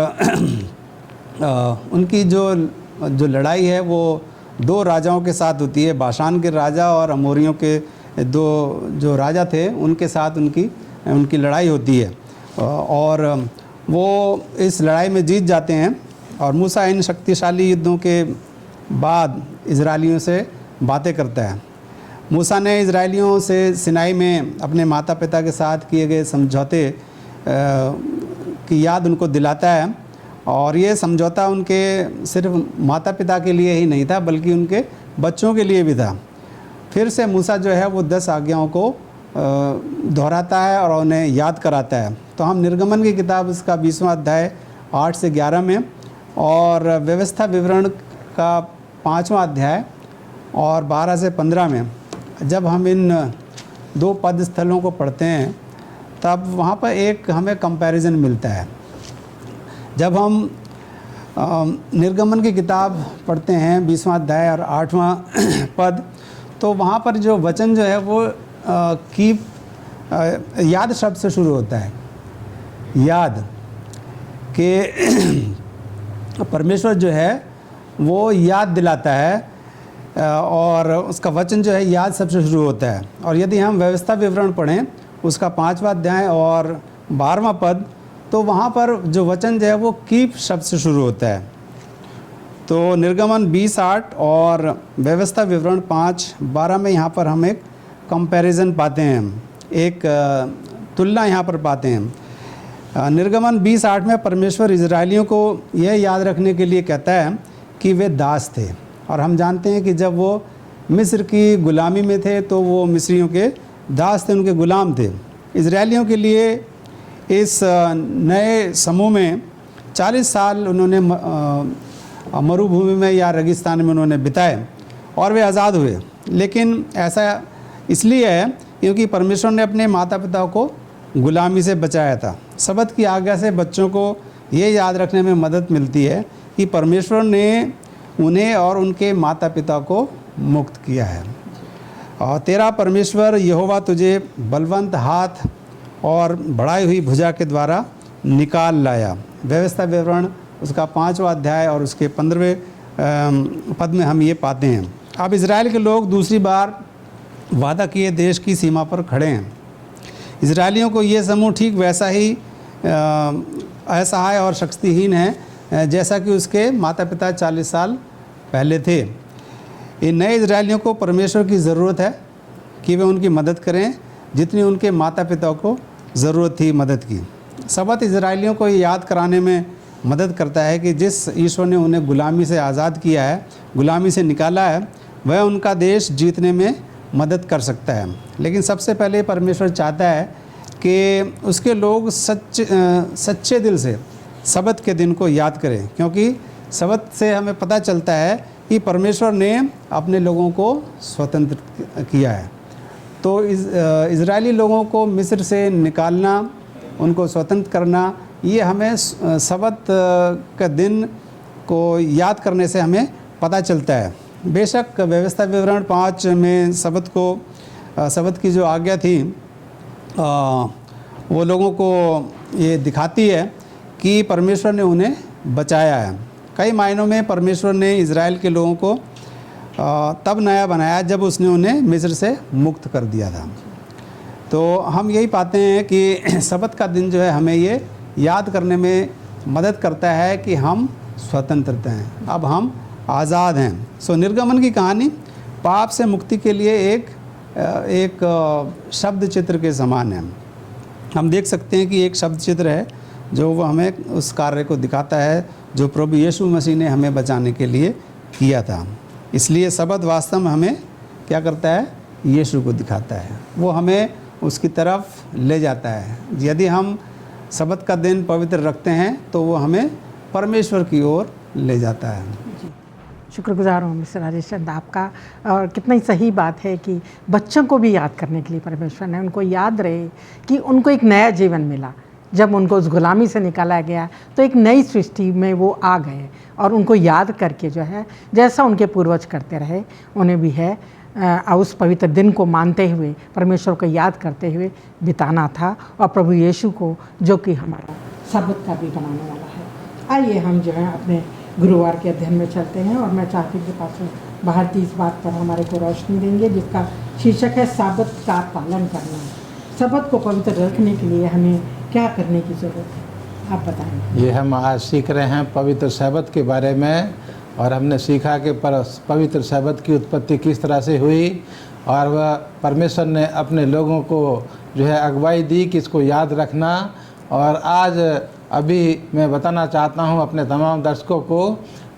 उनकी जो लड़ाई है वो 2 राजाओं के साथ होती है, बाशान के राजा और अमोरियों के 2 जो राजा थे उनके साथ उनकी लड़ाई होती है और वो इस लड़ाई में जीत जाते हैं। और मूसा इन शक्तिशाली युद्धों के बाद इजरायलियों से बातें करता है। मूसा ने इजरायलियों से सिनाई में अपने माता पिता के साथ किए गए समझौते की याद उनको दिलाता है और ये समझौता उनके सिर्फ माता पिता के लिए ही नहीं था बल्कि उनके बच्चों के लिए भी था। फिर से मूसा जो है वो 10 आज्ञाओं को दोहराता है और उन्हें याद कराता है। तो हम निर्गमन की किताब उसका 20वां अध्याय 8 से 11 में और व्यवस्था विवरण का 5वां अध्याय और 12 से 15 में जब हम इन 2 पद स्थलों को पढ़ते हैं तब वहाँ पर एक हमें कंपैरिजन मिलता है। जब हम निर्गमन की किताब पढ़ते हैं 20वां अध्याय और 8वां पद, तो वहाँ पर जो वचन जो है वो याद शब्द से शुरू होता है। याद कि परमेश्वर जो है वो याद दिलाता है और उसका वचन जो है याद शब्द से शुरू होता है। और यदि हम व्यवस्था विवरण पढ़ें उसका 5वां अध्याय और 12वां पद, तो वहाँ पर जो वचन जो है वो कीप शब्द से शुरू होता है। तो निर्गमन 20:8 और व्यवस्था विवरण 5:12 में यहाँ पर हम एक कंपैरिजन पाते हैं, एक तुलना यहाँ पर पाते हैं। निर्गमन 20:8 में परमेश्वर इजरायलियों को यह याद रखने के लिए कहता है कि वे दास थे और हम जानते हैं कि जब वो मिस्र की गुलामी में थे तो वो मिस्रियों के दास थे, उनके गुलाम थे। इजरायलियों के लिए इस नए समूह में 40 साल उन्होंने मरुभूमि में या रेगिस्तान में उन्होंने बिताए और वे आज़ाद हुए। लेकिन ऐसा इसलिए है क्योंकि परमेश्वर ने अपने माता पिता को गुलामी से बचाया था। सब्त की आज्ञा से बच्चों को ये याद रखने में मदद मिलती है कि परमेश्वर ने उन्हें और उनके माता पिता को मुक्त किया है। और तेरा परमेश्वर यहोवा तुझे बलवंत हाथ और बढ़ाई हुई भुजा के द्वारा निकाल लाया। व्यवस्था विवरण उसका 5वां अध्याय और उसके 15वें पद में हम ये पाते हैं। अब इज़राइल के लोग दूसरी बार वादा किए देश की सीमा पर खड़े हैं। इजरायलियों को ये समूह ठीक वैसा ही असहाय और शक्तिहीन है जैसा कि उसके माता पिता 40 साल पहले थे। इन नए इजरायलियों को परमेश्वर की ज़रूरत है कि वे उनकी मदद करें जितनी उनके माता पिता को ज़रूरत थी मदद की। सबत इजरायलियों को ये याद कराने में मदद करता है कि जिस ईश्वर ने उन्हें गुलामी से आज़ाद किया है, गुलामी से निकाला है, वह उनका देश जीतने में मदद कर सकता है। लेकिन सबसे पहले परमेश्वर चाहता है कि उसके लोग सच्चे दिल से सबत के दिन को याद करें, क्योंकि सबत से हमें पता चलता है कि परमेश्वर ने अपने लोगों को स्वतंत्र किया है। तो इज़राइली लोगों को मिस्र से निकालना, उनको स्वतंत्र करना, ये हमें सबत का दिन को याद करने से हमें पता चलता है। बेशक व्यवस्था विवरण 5 में सबत की जो आज्ञा थी वो लोगों को ये दिखाती है कि परमेश्वर ने उन्हें बचाया है। कई मायनों में परमेश्वर ने इज़राइल के लोगों को तब नया बनाया जब उसने उन्हें मिस्र से मुक्त कर दिया था। तो हम यही पाते हैं कि सबत का दिन जो है हमें ये याद करने में मदद करता है कि हम स्वतंत्र हैं, अब हम आज़ाद हैं। सो निर्गमन की कहानी पाप से मुक्ति के लिए एक शब्द चित्र के समान है। हम देख सकते हैं कि एक शब्द चित्र है जो वो हमें उस कार्य को दिखाता है जो प्रभु यीशु मसीह ने हमें बचाने के लिए किया था। इसलिए सबत वास्तव में हमें क्या करता है? यीशु को दिखाता है, वो हमें उसकी तरफ ले जाता है। यदि हम सबत का दिन पवित्र रखते हैं तो वो हमें परमेश्वर की ओर ले जाता है। शुक्रगुजार हूँ मिस्टर राजेश चंद आपका। और कितना ही सही बात है कि बच्चों को भी याद करने के लिए परमेश्वर ने उनको याद रहे कि उनको एक नया जीवन मिला। जब उनको उस गुलामी से निकाला गया तो एक नई सृष्टि में वो आ गए और उनको याद करके जो है जैसा उनके पूर्वज करते रहे उन्हें भी है उस पवित्र दिन को मानते हुए परमेश्वर को याद करते हुए बिताना था, और प्रभु यीशु को जो कि हमारा सबत का भी बनाने वाला है। आइए हम जो है अपने गुरुवार के अध्ययन में चलते हैं, और मैं चाहती हूँ कि पास्टर भारती इस बात पर हमारे को रोशनी देंगे जिसका शीर्षक है साबत का पालन करना। सबत को पवित्र रखने के लिए हमें क्या करने की ज़रूरत है, आप बताएं। ये हम आज सीख रहे हैं पवित्र सबत के बारे में, और हमने सीखा कि पवित्र सबत की उत्पत्ति किस तरह से हुई, और वह परमेश्वर ने अपने लोगों को जो है अगुवाई दी कि इसको याद रखना। और आज अभी मैं बताना चाहता हूँ अपने तमाम दर्शकों को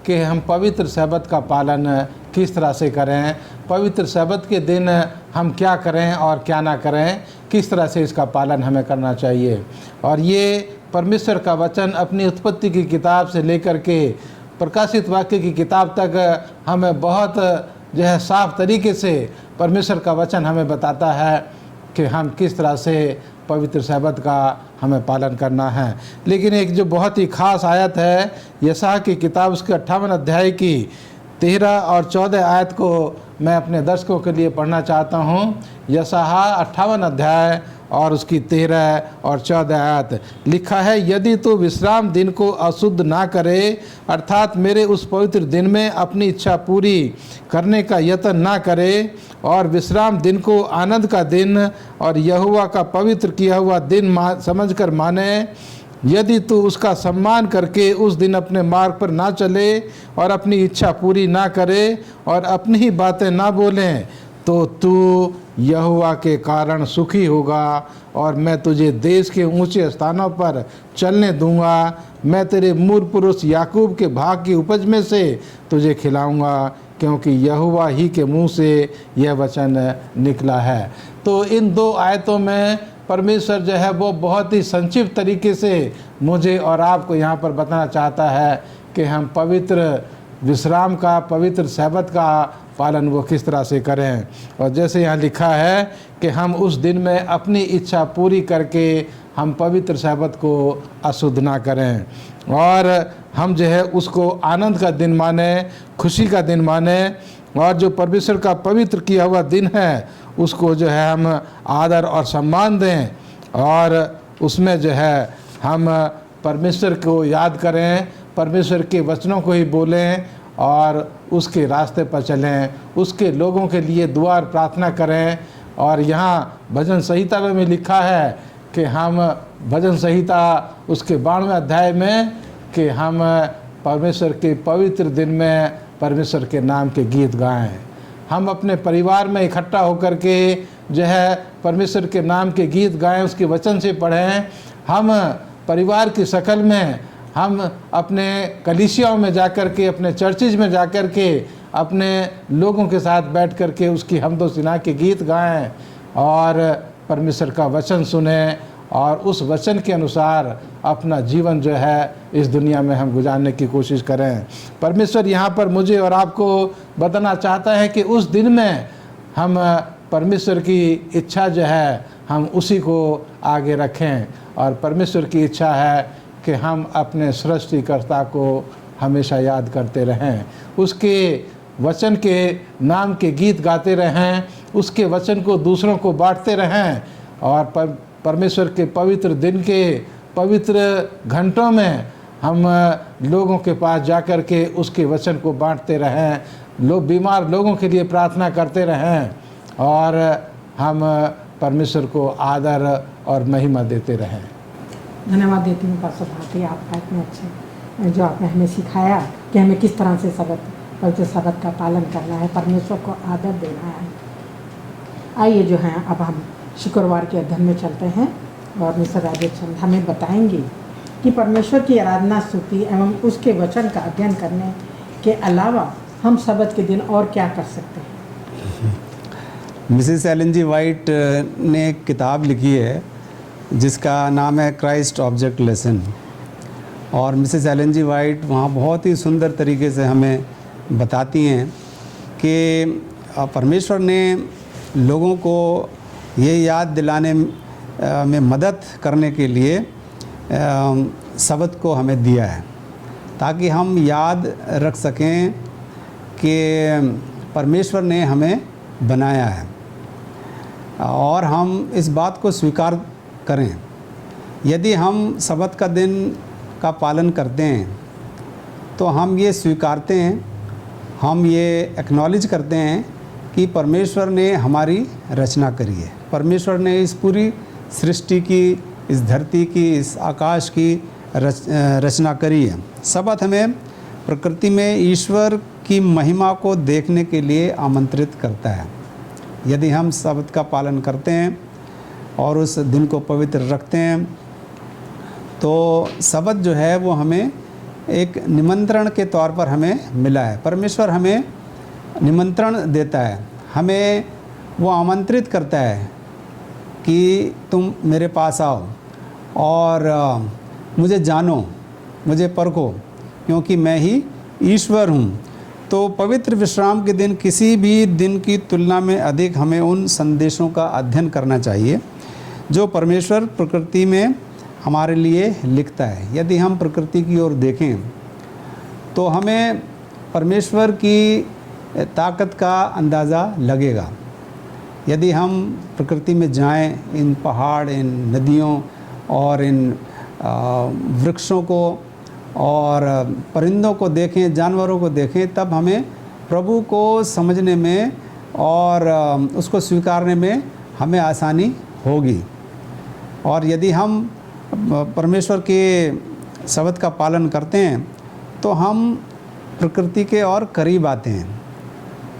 कि हम पवित्र सबत का पालन किस तरह से करें, पवित्र सबत के दिन हम क्या करें और क्या ना करें, किस तरह से इसका पालन हमें करना चाहिए। और ये परमेश्वर का वचन अपनी उत्पत्ति की किताब से लेकर के प्रकाशित वाक्य की किताब तक हमें बहुत जो है साफ तरीके से परमेश्वर का वचन हमें बताता है कि हम किस तरह से पवित्र सबत का हमें पालन करना है। लेकिन एक जो बहुत ही ख़ास आयत है यशायाह की किताब उसके 58 अध्याय की 13 और 14 आयत को मैं अपने दर्शकों के लिए पढ़ना चाहता हूँ। यशायाह 58 अध्याय और उसकी 13 और 14 आयत लिखा है, यदि तू विश्राम दिन को अशुद्ध ना करे, अर्थात मेरे उस पवित्र दिन में अपनी इच्छा पूरी करने का यत्न ना करे, और विश्राम दिन को आनंद का दिन और यहोवा का पवित्र किया हुआ दिन समझकर माने, यदि तू उसका सम्मान करके उस दिन अपने मार्ग पर ना चले और अपनी इच्छा पूरी ना करे और अपनी ही बातें ना बोलें, तो तू यहोवा के कारण सुखी होगा और मैं तुझे देश के ऊंचे स्थानों पर चलने दूंगा। मैं तेरे मूल पुरुष याकूब के भाग की उपज में से तुझे खिलाऊंगा, क्योंकि यहोवा ही के मुंह से यह वचन निकला है। तो इन दो आयतों में परमेश्वर जो है वो बहुत ही संक्षिप्त तरीके से मुझे और आपको यहाँ पर बताना चाहता है कि हम पवित्र विश्राम का, पवित्र सबत का पालन वो किस तरह से करें। और जैसे यहाँ लिखा है कि हम उस दिन में अपनी इच्छा पूरी करके हम पवित्र सबत को अशुद्ध ना करें, और हम जो है उसको आनंद का दिन माने, खुशी का दिन माने, और जो परमेश्वर का पवित्र किया हुआ दिन है उसको जो है हम आदर और सम्मान दें, और उसमें जो है हम परमेश्वर को याद करें, परमेश्वर के वचनों को ही बोलें और उसके रास्ते पर चलें, उसके लोगों के लिए दुआ और प्रार्थना करें। और यहाँ भजन संहिता में भी लिखा है कि हम भजन संहिता उसके 92वें अध्याय में कि हम परमेश्वर के पवित्र दिन में परमेश्वर के नाम के गीत गाएं। हम अपने परिवार में इकट्ठा होकर के जो है परमेश्वर के नाम के गीत गाएं, उसके वचन से पढ़ें। हम परिवार की शक्ल में हम अपने कलीसियाओं में जाकर के, अपने चर्चिज में जाकर के अपने लोगों के साथ बैठ कर के उसकी हमदो सिना के गीत गाएं और परमेश्वर का वचन सुने और उस वचन के अनुसार अपना जीवन जो है इस दुनिया में हम गुजारने की कोशिश करें। परमेश्वर यहाँ पर मुझे और आपको बताना चाहता है कि उस दिन में हम परमेश्वर की इच्छा जो है हम उसी को आगे रखें। और परमेश्वर की इच्छा है कि हम अपने सृष्टिकर्ता को हमेशा याद करते रहें, उसके वचन के नाम के गीत गाते रहें, उसके वचन को दूसरों को बांटते रहें और परमेश्वर के पवित्र दिन के पवित्र घंटों में हम लोगों के पास जाकर के उसके वचन को बांटते रहें, बीमार लोगों के लिए प्रार्थना करते रहें और हम परमेश्वर को आदर और महिमा देते रहें। धन्यवाद देती हूँ पास्टर भारती, आपका इतने अच्छे जो आपने हमें सिखाया कि हमें किस तरह से पवित्र शब्द का पालन करना है, परमेश्वर को आदर देना है। आइए जो है अब हम शुक्रवार के अध्ययन में चलते हैं और मिस्टर राजेश चंद हमें बताएंगे कि परमेश्वर की आराधना, स्तुति एवं उसके वचन का अध्ययन करने के अलावा हम शब्द के दिन और क्या कर सकते हैं। मिसेस एलन जी वाइट ने एक किताब लिखी है जिसका नाम है क्राइस्ट ऑब्जेक्ट लेसन, और मिसेस एलन जी वाइट वहाँ बहुत ही सुंदर तरीके से हमें बताती हैं कि परमेश्वर ने लोगों को ये याद दिलाने में मदद करने के लिए शब्द को हमें दिया है ताकि हम याद रख सकें कि परमेश्वर ने हमें बनाया है और हम इस बात को स्वीकार करें। यदि हम शब्द का दिन का पालन करते हैं तो हम ये स्वीकारते हैं, हम ये एक्नॉलेज करते हैं कि परमेश्वर ने हमारी रचना करी है, परमेश्वर ने इस पूरी सृष्टि की, इस धरती की, इस आकाश की रचना करी है। शब्द हमें प्रकृति में ईश्वर की महिमा को देखने के लिए आमंत्रित करता है। यदि हम शब्द का पालन करते हैं और उस दिन को पवित्र रखते हैं तो शब्द जो है वो हमें एक निमंत्रण के तौर पर हमें मिला है। परमेश्वर हमें निमंत्रण देता है, हमें वो आमंत्रित करता है कि तुम मेरे पास आओ और मुझे जानो, मुझे परखो, क्योंकि मैं ही ईश्वर हूँ। तो पवित्र विश्राम के दिन किसी भी दिन की तुलना में अधिक हमें उन संदेशों का अध्ययन करना चाहिए जो परमेश्वर प्रकृति में हमारे लिए लिखता है। यदि हम प्रकृति की ओर देखें तो हमें परमेश्वर की ताकत का अंदाज़ा लगेगा। यदि हम प्रकृति में जाएं, इन पहाड़, इन नदियों और इन वृक्षों को और परिंदों को देखें, जानवरों को देखें, तब हमें प्रभु को समझने में और उसको स्वीकारने में हमें आसानी होगी। और यदि हम परमेश्वर के शब्द का पालन करते हैं तो हम प्रकृति के और करीब आते हैं।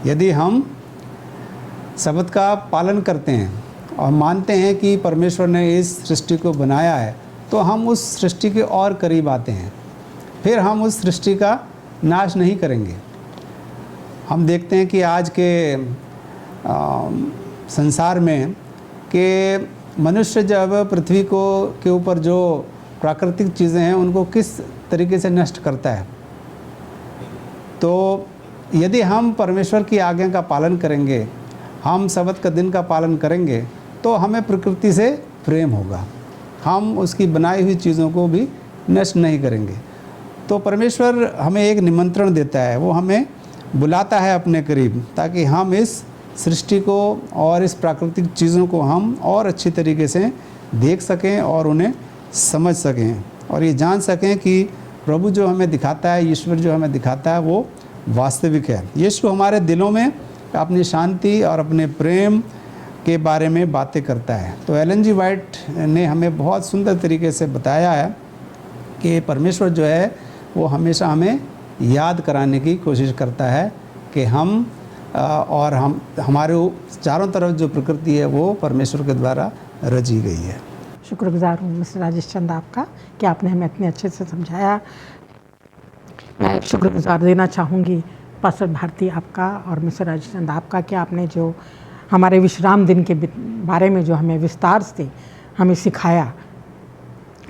यदि हम शब्द का पालन करते हैं और मानते हैं कि परमेश्वर ने इस सृष्टि को बनाया है तो हम उस सृष्टि के और करीब आते हैं। फिर हम उस सृष्टि का नाश नहीं करेंगे। हम देखते हैं कि आज के संसार में कि मनुष्य जब पृथ्वी को के ऊपर जो प्राकृतिक चीज़ें हैं उनको किस तरीके से नष्ट करता है। तो यदि हम परमेश्वर की आज्ञा का पालन करेंगे, हम शब्द का दिन का पालन करेंगे तो हमें प्रकृति से प्रेम होगा, हम उसकी बनाई हुई चीज़ों को भी नष्ट नहीं करेंगे। तो परमेश्वर हमें एक निमंत्रण देता है, वो हमें बुलाता है अपने करीब ताकि हम इस सृष्टि को और इस प्राकृतिक चीज़ों को हम और अच्छी तरीके से देख सकें और उन्हें समझ सकें और ये जान सकें कि प्रभु जो हमें दिखाता है, ईश्वर जो हमें दिखाता है वो वास्तविक है। यीशु हमारे दिलों में अपनी शांति और अपने प्रेम के बारे में बातें करता है। तो एलन जी वाइट ने हमें बहुत सुंदर तरीके से बताया है कि परमेश्वर जो है वो हमेशा हमें याद कराने की कोशिश करता है कि हम हमारे चारों तरफ जो प्रकृति है वो परमेश्वर के द्वारा रची गई है। शुक्रगुजार हूँ मिस्टर राजेश चंद आपका कि आपने हमें इतने अच्छे से समझाया। मैं शुक्रगुजार देना चाहूँगी पास्टर भारती आपका और मिस्टर राजेश चंद आपका कि आपने जो हमारे विश्राम दिन के बारे में जो हमें विस्तार से हमें सिखाया।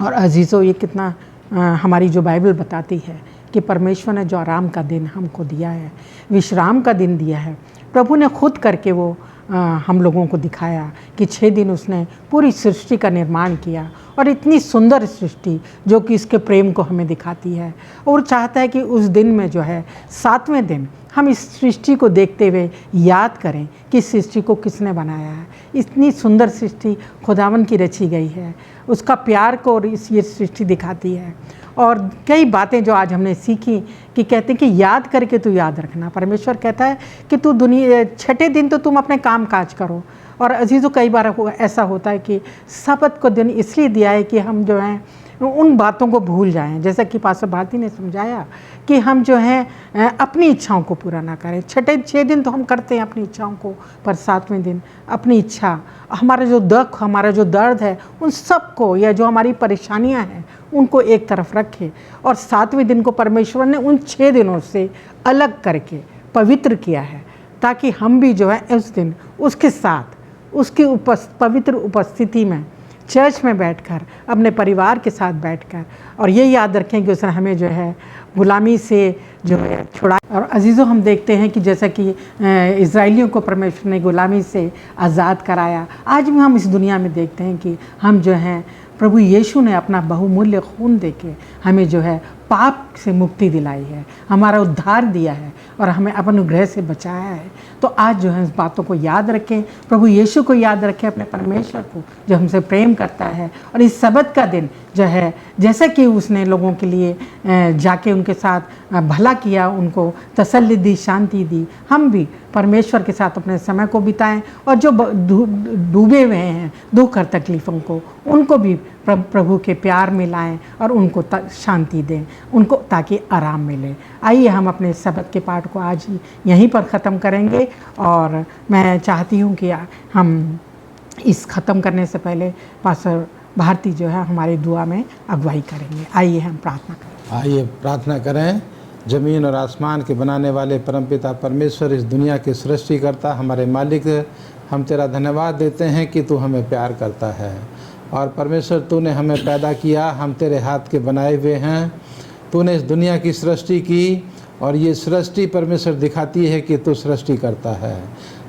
और अजीज़ों, ये कितना हमारी जो बाइबल बताती है कि परमेश्वर ने जो आराम का दिन हमको दिया है, विश्राम का दिन दिया है, प्रभु ने खुद करके वो हम लोगों को दिखाया कि 6 दिन उसने पूरी सृष्टि का निर्माण किया और इतनी सुंदर सृष्टि जो कि इसके प्रेम को हमें दिखाती है। और चाहता है कि उस दिन में जो है 7वें दिन हम इस सृष्टि को देखते हुए याद करें कि इस सृष्टि को किसने बनाया है। इतनी सुंदर सृष्टि खुदावन की रची गई है, उसका प्यार को और ये सृष्टि दिखाती है। और कई बातें जो आज हमने सीखी कि कहते हैं कि याद करके तू याद रखना। परमेश्वर कहता है कि तू 6ठे दिन तो तुम अपने काम काज करो। और अजीज़ों, कई बार ऐसा होता है कि सब्त को दिन इसलिए दिया है कि हम जो हैं उन बातों को भूल जाएं। जैसा कि पास्टर भारती ने समझाया कि हम जो हैं अपनी इच्छाओं को पूरा ना करें। 6 दिन तो हम करते हैं अपनी इच्छाओं को, पर 7वें दिन अपनी इच्छा, हमारा जो दुख, हमारा जो दर्द है, उन सब को या जो हमारी परेशानियां हैं उनको एक तरफ रखें। और 7वें दिन को परमेश्वर ने उन 6 दिनों से अलग करके पवित्र किया है ताकि हम भी जो है उस दिन उसके साथ उसकी पवित्र उपस्थिति में चर्च में बैठकर, अपने परिवार के साथ बैठकर, और ये याद रखें कि उसने हमें जो है गुलामी से जो है छुड़ा। और अजीज़ों, हम देखते हैं कि जैसा कि इज़राइलियों को परमेश्वर ने गुलामी से आज़ाद कराया, आज भी हम इस दुनिया में देखते हैं कि हम जो हैं प्रभु यीशु ने अपना बहुमूल्य खून देके हमें जो है पाप से मुक्ति दिलाई है, हमारा उद्धार दिया है और हमें अपने अनुग्रह से बचाया है। तो आज जो है इस बातों को याद रखें, प्रभु यीशु को याद रखें, अपने परमेश्वर को जो हमसे प्रेम करता है। और इस सब्त का दिन जो है, जैसा कि उसने लोगों के लिए जाके उनके साथ भला किया, उनको तसल्ली दी, शांति दी, हम भी परमेश्वर के साथ अपने समय को बिताएं। और जो डूबे हुए हैं दुख और तकलीफ़ों को, उनको भी प्रभु के प्यार में लाएं और उनको शांति दें, उनको ताकि आराम मिले। आइए हम अपने सब्त के पाठ को आज यहीं पर ख़त्म करेंगे। और मैं चाहती हूँ कि हम इस ख़त्म करने से पहले पास्टर भारती जो है हमारी दुआ में अगुवाई करेंगे। आइए हम प्रार्थना करें। आइए प्रार्थना करें। ज़मीन और आसमान के बनाने वाले परमपिता परमेश्वर, इस दुनिया के सृष्टिकर्ता, हमारे मालिक, हम तेरा धन्यवाद देते हैं कि तू हमें प्यार करता है। और परमेश्वर, तूने हमें पैदा किया, हम तेरे हाथ के बनाए हुए हैं। तूने इस दुनिया की सृष्टि की और ये सृष्टि परमेश्वर दिखाती है कि तू सृष्टि करता है।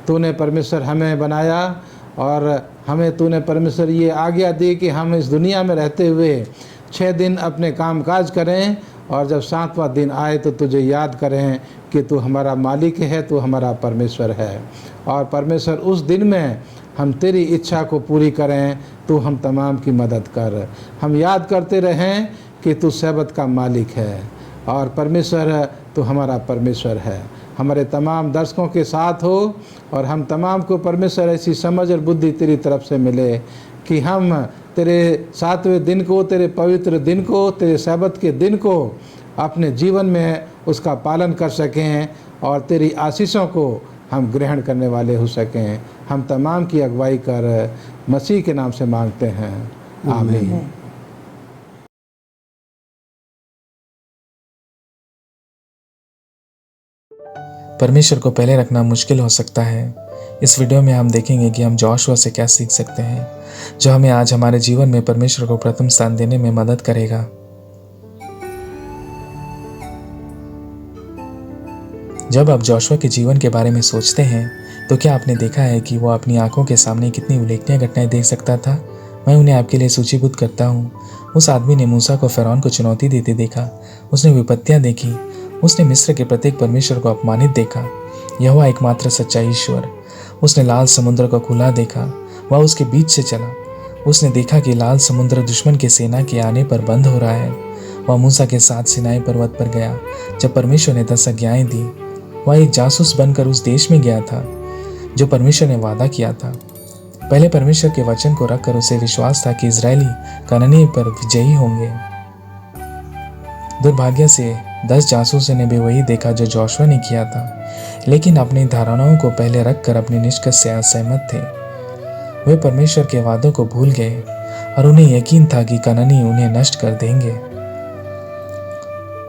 तूने परमेश्वर हमें बनाया और हमें तूने परमेश्वर ये आज्ञा दी कि हम इस दुनिया में रहते हुए 6 दिन अपने काम काज करें और जब 7वां दिन आए तो तुझे याद करें कि तू हमारा मालिक है, तू हमारा परमेश्वर है। और परमेश्वर, उस दिन में हम तेरी इच्छा को पूरी करें, तू हम तमाम की मदद कर। हम याद करते रहें कि तू सब्त का मालिक है और परमेश्वर तू हमारा परमेश्वर है। हमारे तमाम दर्शकों के साथ हो और हम तमाम को परमेश्वर ऐसी समझ और बुद्धि तेरी तरफ से मिले कि हम तेरे 7वें दिन को, तेरे पवित्र दिन को, तेरे सब्त के दिन को अपने जीवन में उसका पालन कर सकें और तेरी आशीषों को हम ग्रहण करने वाले हो सकें। हम तमाम की अगुवाई कर मसीह के नाम से मांगते हैं, आमीन। परमेश्वर को पहले रखना मुश्किल हो सकता है। इस वीडियो में हम देखेंगे कि हम जोशुआ से क्या सीख सकते हैं, जो हमें आज हमारे जीवन में परमेश्वर को प्रथम स्थान देने में मदद करेगा। जब आप जोशुआ के जीवन के बारे में सोचते हैं तो क्या आपने देखा है कि वो अपनी आंखों के सामने कितनी उल्लेखनीय घटनाएं देख सकता था? मैं उन्हें आपके लिए सूचीबद्ध करता हूँ। उस आदमी ने मूसा को फ़िरौन को चुनौती देते देखा, उसने विपत्तियाँ देखी, उसने मिस्र के प्रत्येक परमेश्वर को अपमानित देखा। यहोवा एकमात्र सच्चा ईश्वर। उसने लाल समुद्र को खुला देखा, वह उसके बीच से चला। उसने देखा कि लाल समुद्र दुश्मन की सेना के आने पर बंद हो रहा है। वह मूसा के साथ सिनाई पर्वत पर गया। जब परमेश्वर ने 10 आज्ञाएं दी, वह एक जासूस बनकर उस देश में गया था जो परमेश्वर ने वादा किया था। पहले परमेश्वर के वचन को रखकर उसे विश्वास था कि इजरायली कनानी पर विजयी होंगे। दुर्भाग्य से 10 जासूसों ने भी वही देखा जो जोशुआ ने किया था, लेकिन अपनी धारणाओं को पहले रखकर अपने निष्कर्ष से असहमत थे। वे परमेश्वर के वादों को भूल गए और उन्हें यकीन था कि कनानी उन्हें नष्ट कर देंगे।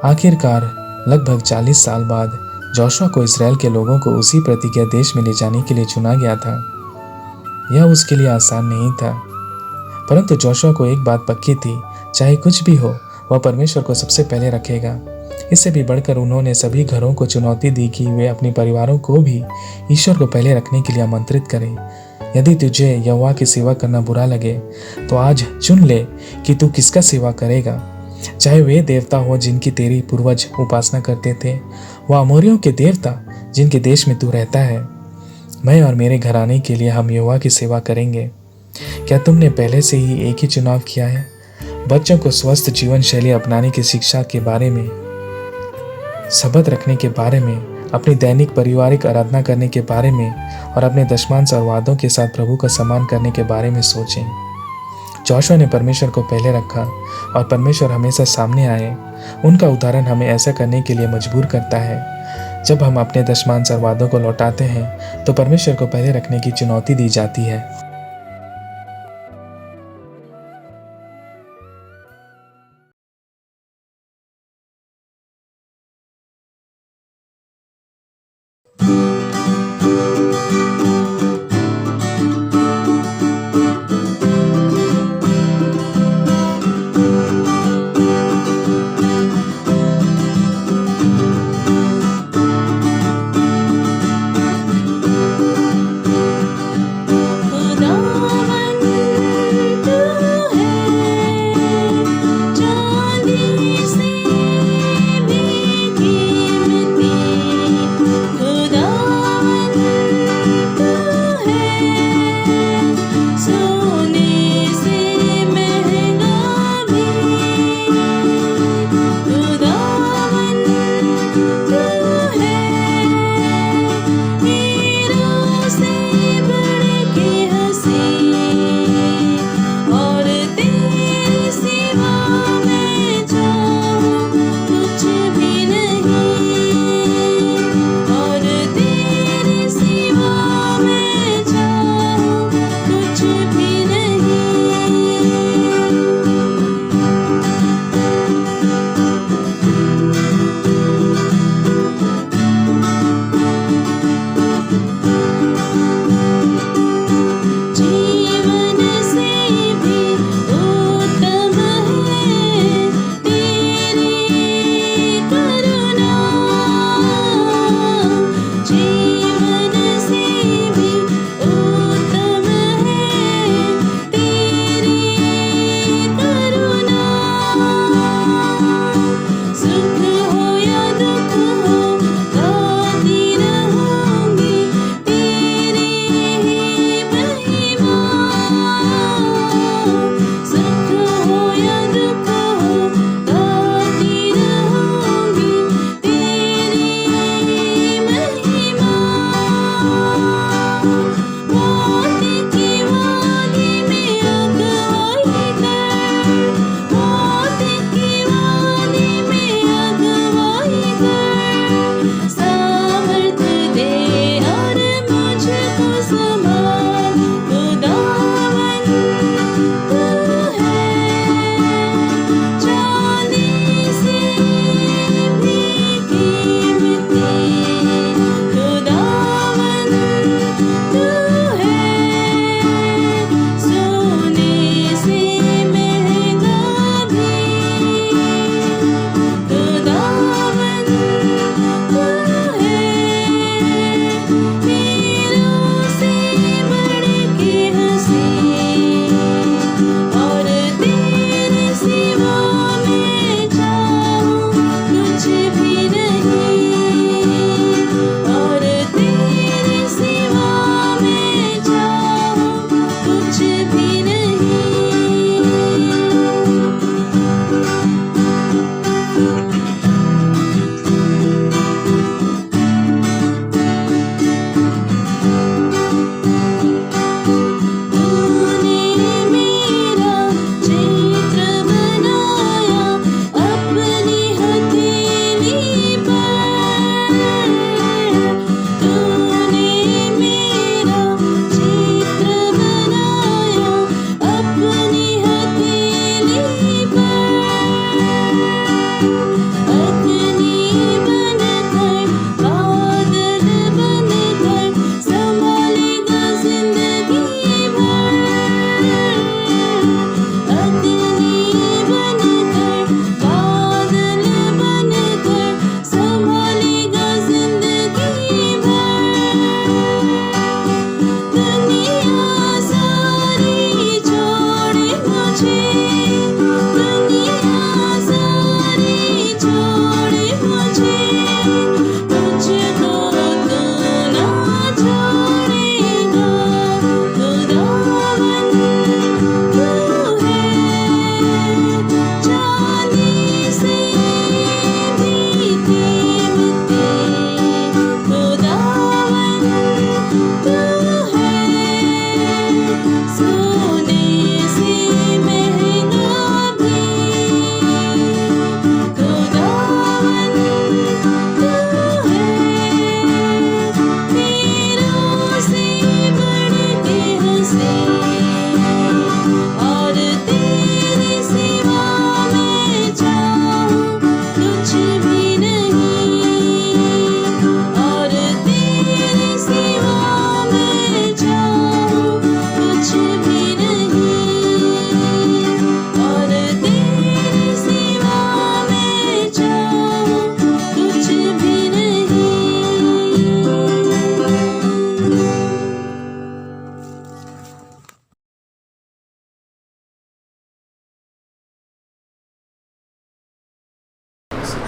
आखिरकार लगभग 40 साल बाद जोशुआ को इस्राएल के लोगों को उसी प्रतिज्ञा देश में ले जाने के लिए चुना गया था। यह उसके लिए आसान नहीं था, परंतु जोशुआ को एक बात पक्की थी, चाहे कुछ भी हो वह परमेश्वर को सबसे पहले रखेगा। इससे भी बढ़कर उन्होंने सभी घरों को चुनौती दी कि वे अपने परिवारों को भी ईश्वर को पहले रखने के लिए आमंत्रित करें। यदि तुझे यहोवा की सेवा करना बुरा लगे तो आज चुन ले कि तू किसका सेवा करेगा, चाहे वे देवता हो जिनकी तेरी पूर्वज उपासना करते थे, वह अमोरियों के देवता जिनके देश में तू रहता है। मैं और मेरे घराने के लिए हम यहोवा की सेवा करेंगे। क्या तुमने पहले से ही एक ही चुनाव किया है? बच्चों को स्वस्थ जीवन शैली अपनाने की शिक्षा के बारे में, शपथ रखने के बारे में, अपनी दैनिक पारिवारिक आराधना करने के बारे में और अपने दशमांश और वादों के साथ प्रभु का सम्मान करने के बारे में सोचें। जोशुआ ने परमेश्वर को पहले रखा और परमेश्वर हमेशा सामने आए। उनका उदाहरण हमें ऐसा करने के लिए मजबूर करता है। जब हम अपने दशमांश और वादों को लौटाते हैं तो परमेश्वर को पहले रखने की चुनौती दी जाती है। खुदा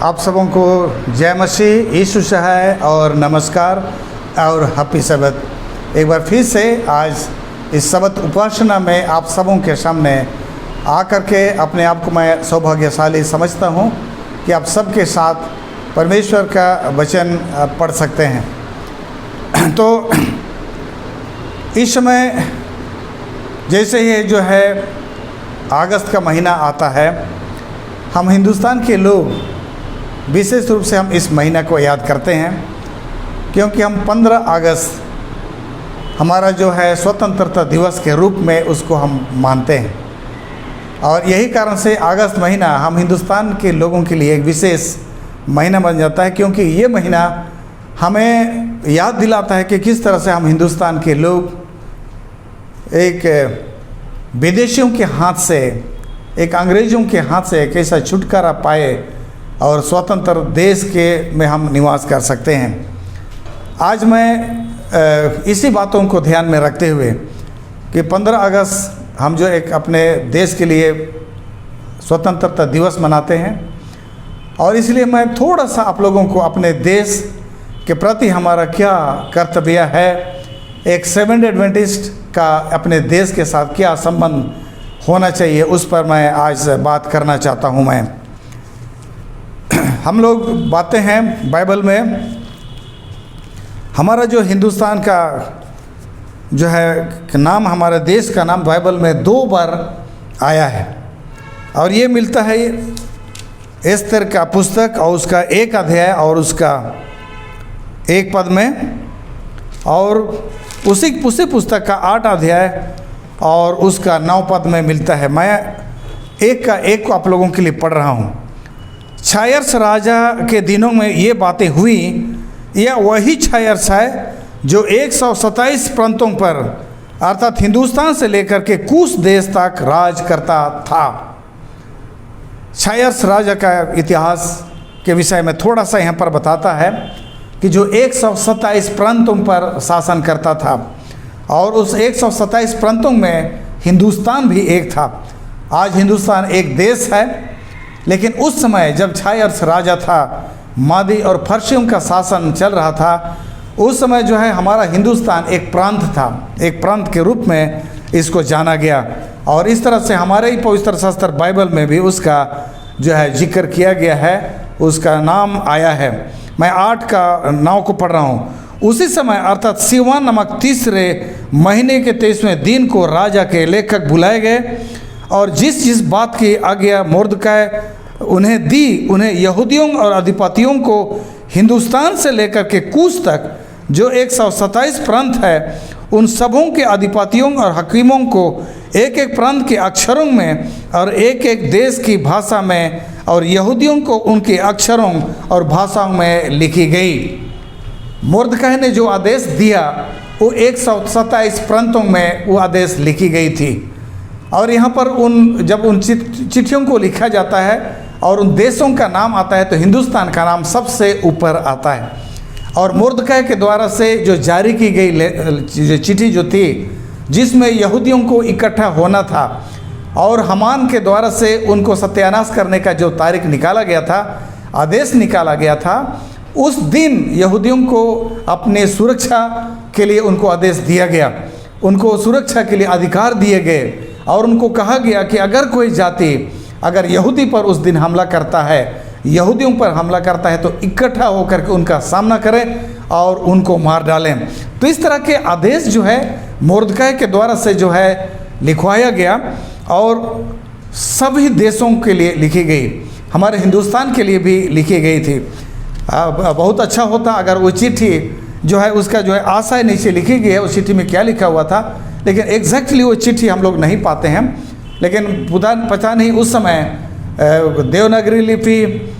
आप सबों को जय मसीह, यीशु सहाय और नमस्कार और हैप्पी सबत। एक बार फिर से आज इस सबत उपासना में आप सबों के सामने आकर के अपने आप को मैं सौभाग्यशाली समझता हूँ कि आप सबके साथ परमेश्वर का वचन पढ़ सकते हैं। तो इस समय जैसे ये जो है अगस्त का महीना आता है, हम हिंदुस्तान के लोग विशेष रूप से हम इस महीना को याद करते हैं क्योंकि हम 15 अगस्त हमारा जो है स्वतंत्रता दिवस के रूप में उसको हम मानते हैं। और यही कारण से अगस्त महीना हम हिंदुस्तान के लोगों के लिए एक विशेष महीना बन जाता है, क्योंकि ये महीना हमें याद दिलाता है कि किस तरह से हम हिंदुस्तान के लोग एक विदेशियों के हाथ से, एक अंग्रेज़ों के हाथ से कैसा छुटकारा पाए और स्वतंत्र देश के में हम निवास कर सकते हैं। आज मैं इसी बातों को ध्यान में रखते हुए कि 15 अगस्त हम जो एक अपने देश के लिए स्वतंत्रता दिवस मनाते हैं, और इसलिए मैं थोड़ा सा आप लोगों को अपने देश के प्रति हमारा क्या कर्तव्य है, एक सेवेंथ एडवेंटिस्ट का अपने देश के साथ क्या संबंध होना चाहिए, उस पर मैं आज बात करना चाहता हूँ। मैं हम लोग बातें हैं बाइबल में, हमारा जो हिंदुस्तान का जो है नाम, हमारे देश का नाम बाइबल में 2 बार आया है, और ये मिलता है एस्तर का पुस्तक और उसका 1 अध्याय और उसका 1 पद में, और उसी पुस्तक का 8 अध्याय और उसका 9 पद में मिलता है। मैं एक का एक को आप लोगों के लिए पढ़ रहा हूँ। छायर्स राजा के दिनों में ये बातें हुई, यह वही छायर्स है जो 127 प्रांतों पर अर्थात हिंदुस्तान से लेकर के कुश देश तक राज करता था। छायर्स राजा का इतिहास के विषय में थोड़ा सा यहाँ पर बताता है कि जो 127 प्रांतों पर शासन करता था, और उस 127 प्रांतों में हिंदुस्तान भी एक था। आज हिंदुस्तान एक देश है, लेकिन उस समय जब छायर्स राजा था, मादी और फर्शियों का शासन चल रहा था, उस समय जो है हमारा हिंदुस्तान एक प्रांत था, एक प्रांत के रूप में इसको जाना गया। और इस तरह से हमारे ही पवित्र शास्त्र बाइबल में भी उसका जो है जिक्र किया गया है, उसका नाम आया है। मैं 8 का 9 को पढ़ रहा हूँ। उसी समय अर्थात सिवान नामक 3रे महीने के 23वें दिन को राजा के लेखक बुलाए गए, और जिस जिस बात की आज्ञा मुर्दकाय उन्हें दी, उन्हें यहूदियों और अधिपतियों को हिंदुस्तान से लेकर के कुश तक जो 127 प्रांत है, उन सबों के अधिपतियों और हकीमों को एक एक प्रांत के अक्षरों में और एक एक देश की भाषा में, और यहूदियों को उनके अक्षरों और भाषाओं में लिखी गई। मुर्दकाय ने जो आदेश दिया वो 127 प्रांतों में वो आदेश लिखी गई थी। और यहाँ पर जब उन चिट्ठियों को लिखा जाता है और उन देशों का नाम आता है, तो हिंदुस्तान का नाम सबसे ऊपर आता है। और मुर्दकाय के द्वारा से जो जारी की गई चिट्ठी जो थी, जिसमें यहूदियों को इकट्ठा होना था, और हमान के द्वारा से उनको सत्यानाश करने का जो तारीख निकाला गया था, आदेश निकाला गया था, उस दिन यहूदियों को अपने सुरक्षा के लिए उनको आदेश दिया गया, उनको सुरक्षा के लिए अधिकार दिए गए, और उनको कहा गया कि अगर कोई जाति अगर यहूदी पर उस दिन हमला करता है, यहूदियों पर हमला करता है, तो इकट्ठा होकर के उनका सामना करें और उनको मार डालें। तो इस तरह के आदेश जो है मुर्दकाय के द्वारा से जो है लिखवाया गया, और सभी देशों के लिए लिखी गई, हमारे हिंदुस्तान के लिए भी लिखी गई थी। बहुत अच्छा होता अगर वो चिट्ठी जो है उसका जो है आशय नीचे लिखी गई है, उस चिट्ठी में क्या लिखा हुआ था, लेकिन एग्जैक्टली वो चिट्ठी हम लोग नहीं पाते हैं। लेकिन पता नहीं उस समय देवनागरी लिपि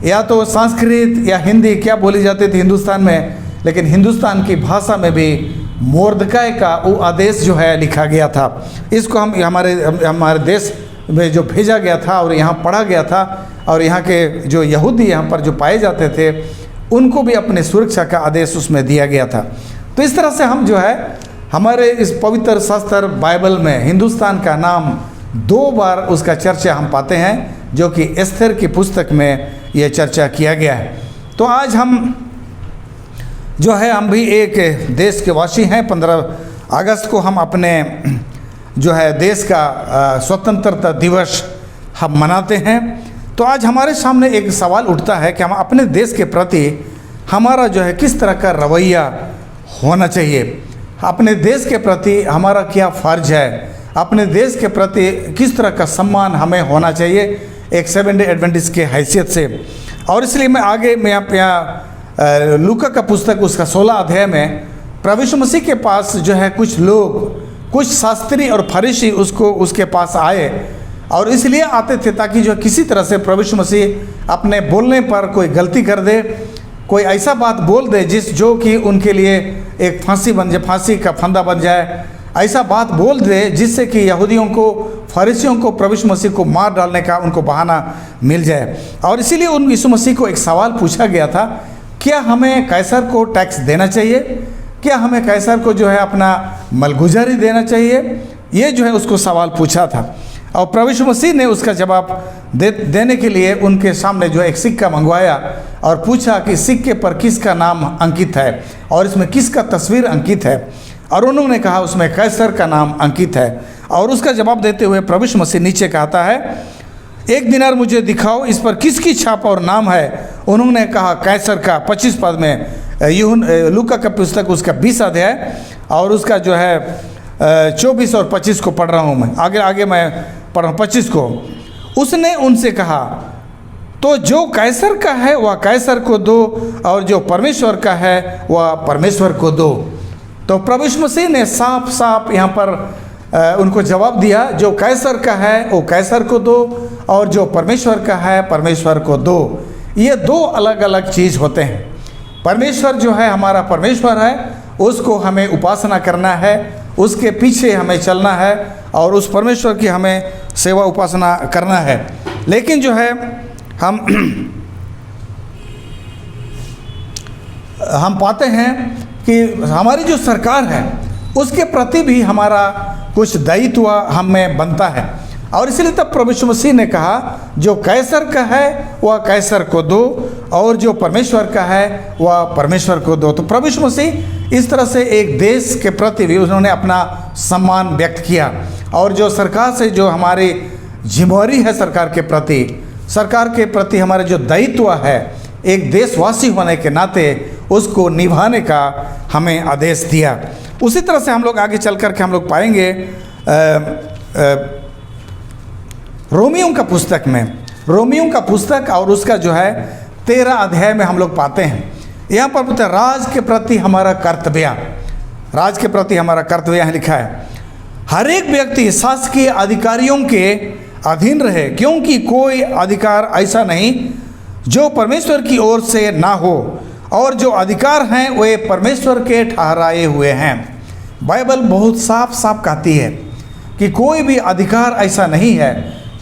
या तो संस्कृत या हिंदी क्या बोली जाती थी हिंदुस्तान में, लेकिन हिंदुस्तान की भाषा में भी मुर्दकाय का वो आदेश जो है लिखा गया था। इसको हम हमारे देश में जो भेजा गया था और यहाँ पढ़ा गया था, और यहाँ के जो यहूदी यहाँ पर जो पाए जाते थे, उनको भी अपने सुरक्षा का आदेश उसमें दिया गया था। तो इस तरह से हम जो है हमारे इस पवित्र शास्त्र बाइबल में हिंदुस्तान का नाम 2 बार उसका चर्चा हम पाते हैं, जो कि एस्तर की पुस्तक में ये चर्चा किया गया है। तो आज हम जो है हम भी एक देश के वासी हैं। 15 अगस्त को हम अपने जो है देश का स्वतंत्रता दिवस हम मनाते हैं। तो आज हमारे सामने एक सवाल उठता है कि हम अपने देश के प्रति हमारा जो है किस तरह का रवैया होना चाहिए, अपने देश के प्रति हमारा क्या फ़र्ज है, अपने देश के प्रति किस तरह का सम्मान हमें होना चाहिए एक सेवन डे एडवेंटिस्ट के हैसियत से। और इसलिए मैं आगे मैं यहाँ लूका का पुस्तक उसका 16 अध्याय में प्रभु यीशु मसीह के पास जो है कुछ लोग, कुछ शास्त्री और फरीसी उसके पास आए, और इसलिए आते थे ताकि जो किसी तरह से प्रभु यीशु मसीह अपने बोलने पर कोई गलती कर दे, कोई ऐसा बात बोल दे जो कि उनके लिए एक फांसी का फंदा बन जाए, ऐसा बात बोल दे जिससे कि यहूदियों को, फरीसियों को प्रभु यीशु मसीह को मार डालने का उनको बहाना मिल जाए। और इसीलिए उन यीशु मसीह को एक सवाल पूछा गया था, क्या हमें कैसर को टैक्स देना चाहिए, क्या हमें कैसर को जो है अपना मलगुजारी देना चाहिए, ये जो है उसको सवाल पूछा था। और प्रभु यीशु मसीह ने उसका जवाब देने के लिए उनके सामने जो है एक सिक्का मंगवाया और पूछा कि सिक्के पर किसका नाम अंकित है और इसमें किसका तस्वीर अंकित है, और उन्होंने कहा उसमें कैसर का नाम अंकित है। और उसका जवाब देते हुए प्रभु यीशु मसीह नीचे कहता है, 1 दिनार मुझे दिखाओ, इस पर किसकी छाप और नाम है। उन्होंने कहा कैसर का। 25 पद में लूका का पुस्तक उसका 20 अध्याय और उसका जो है 24 और 25 को पढ़ रहा हूँ मैं, आगे मैं पढ़ रहा हूँ 25 को। उसने उनसे कहा, तो जो कैसर का है वह कैसर को दो और जो परमेश्वर का है वह परमेश्वर को दो। तो प्रभु यीशु मसीह ने साफ साफ यहाँ पर उनको जवाब दिया, जो कैसर का है वो कैसर को दो और जो परमेश्वर का है परमेश्वर को दो। ये 2 अलग अलग चीज़ होते हैं। परमेश्वर जो है हमारा परमेश्वर है, उसको हमें उपासना करना है, उसके पीछे हमें चलना है और उस परमेश्वर की हमें सेवा उपासना करना है। लेकिन जो है हम पाते हैं कि हमारी जो सरकार है उसके प्रति भी हमारा कुछ दायित्व हमें बनता है। और इसलिए तब प्रभु यीशु मसीह ने कहा, जो कैसर का है वह कैसर को दो और जो परमेश्वर का है वह परमेश्वर को दो। तो प्रभु यीशु मसीह इस तरह से एक देश के प्रति भी उन्होंने अपना सम्मान व्यक्त किया। और जो सरकार से जो हमारी जिम्मेवारी है, सरकार के प्रति हमारे जो दायित्व है एक देशवासी होने के नाते उसको निभाने का हमें आदेश दिया। उसी तरह से हम लोग आगे चल कर के हम लोग पाएंगे रोमियों का पुस्तक और उसका जो है 13 अध्याय में हम लोग पाते हैं, यहाँ पर बोलते हैं राज के प्रति हमारा कर्तव्य यहाँ लिखा है, हर एक व्यक्ति शासकीय अधिकारियों के अधीन रहे, क्योंकि कोई अधिकार ऐसा नहीं जो परमेश्वर की ओर से ना हो, और जो अधिकार हैं वे परमेश्वर के ठहराए हुए हैं। बाइबल बहुत साफ साफ कहती है कि कोई भी अधिकार ऐसा नहीं है,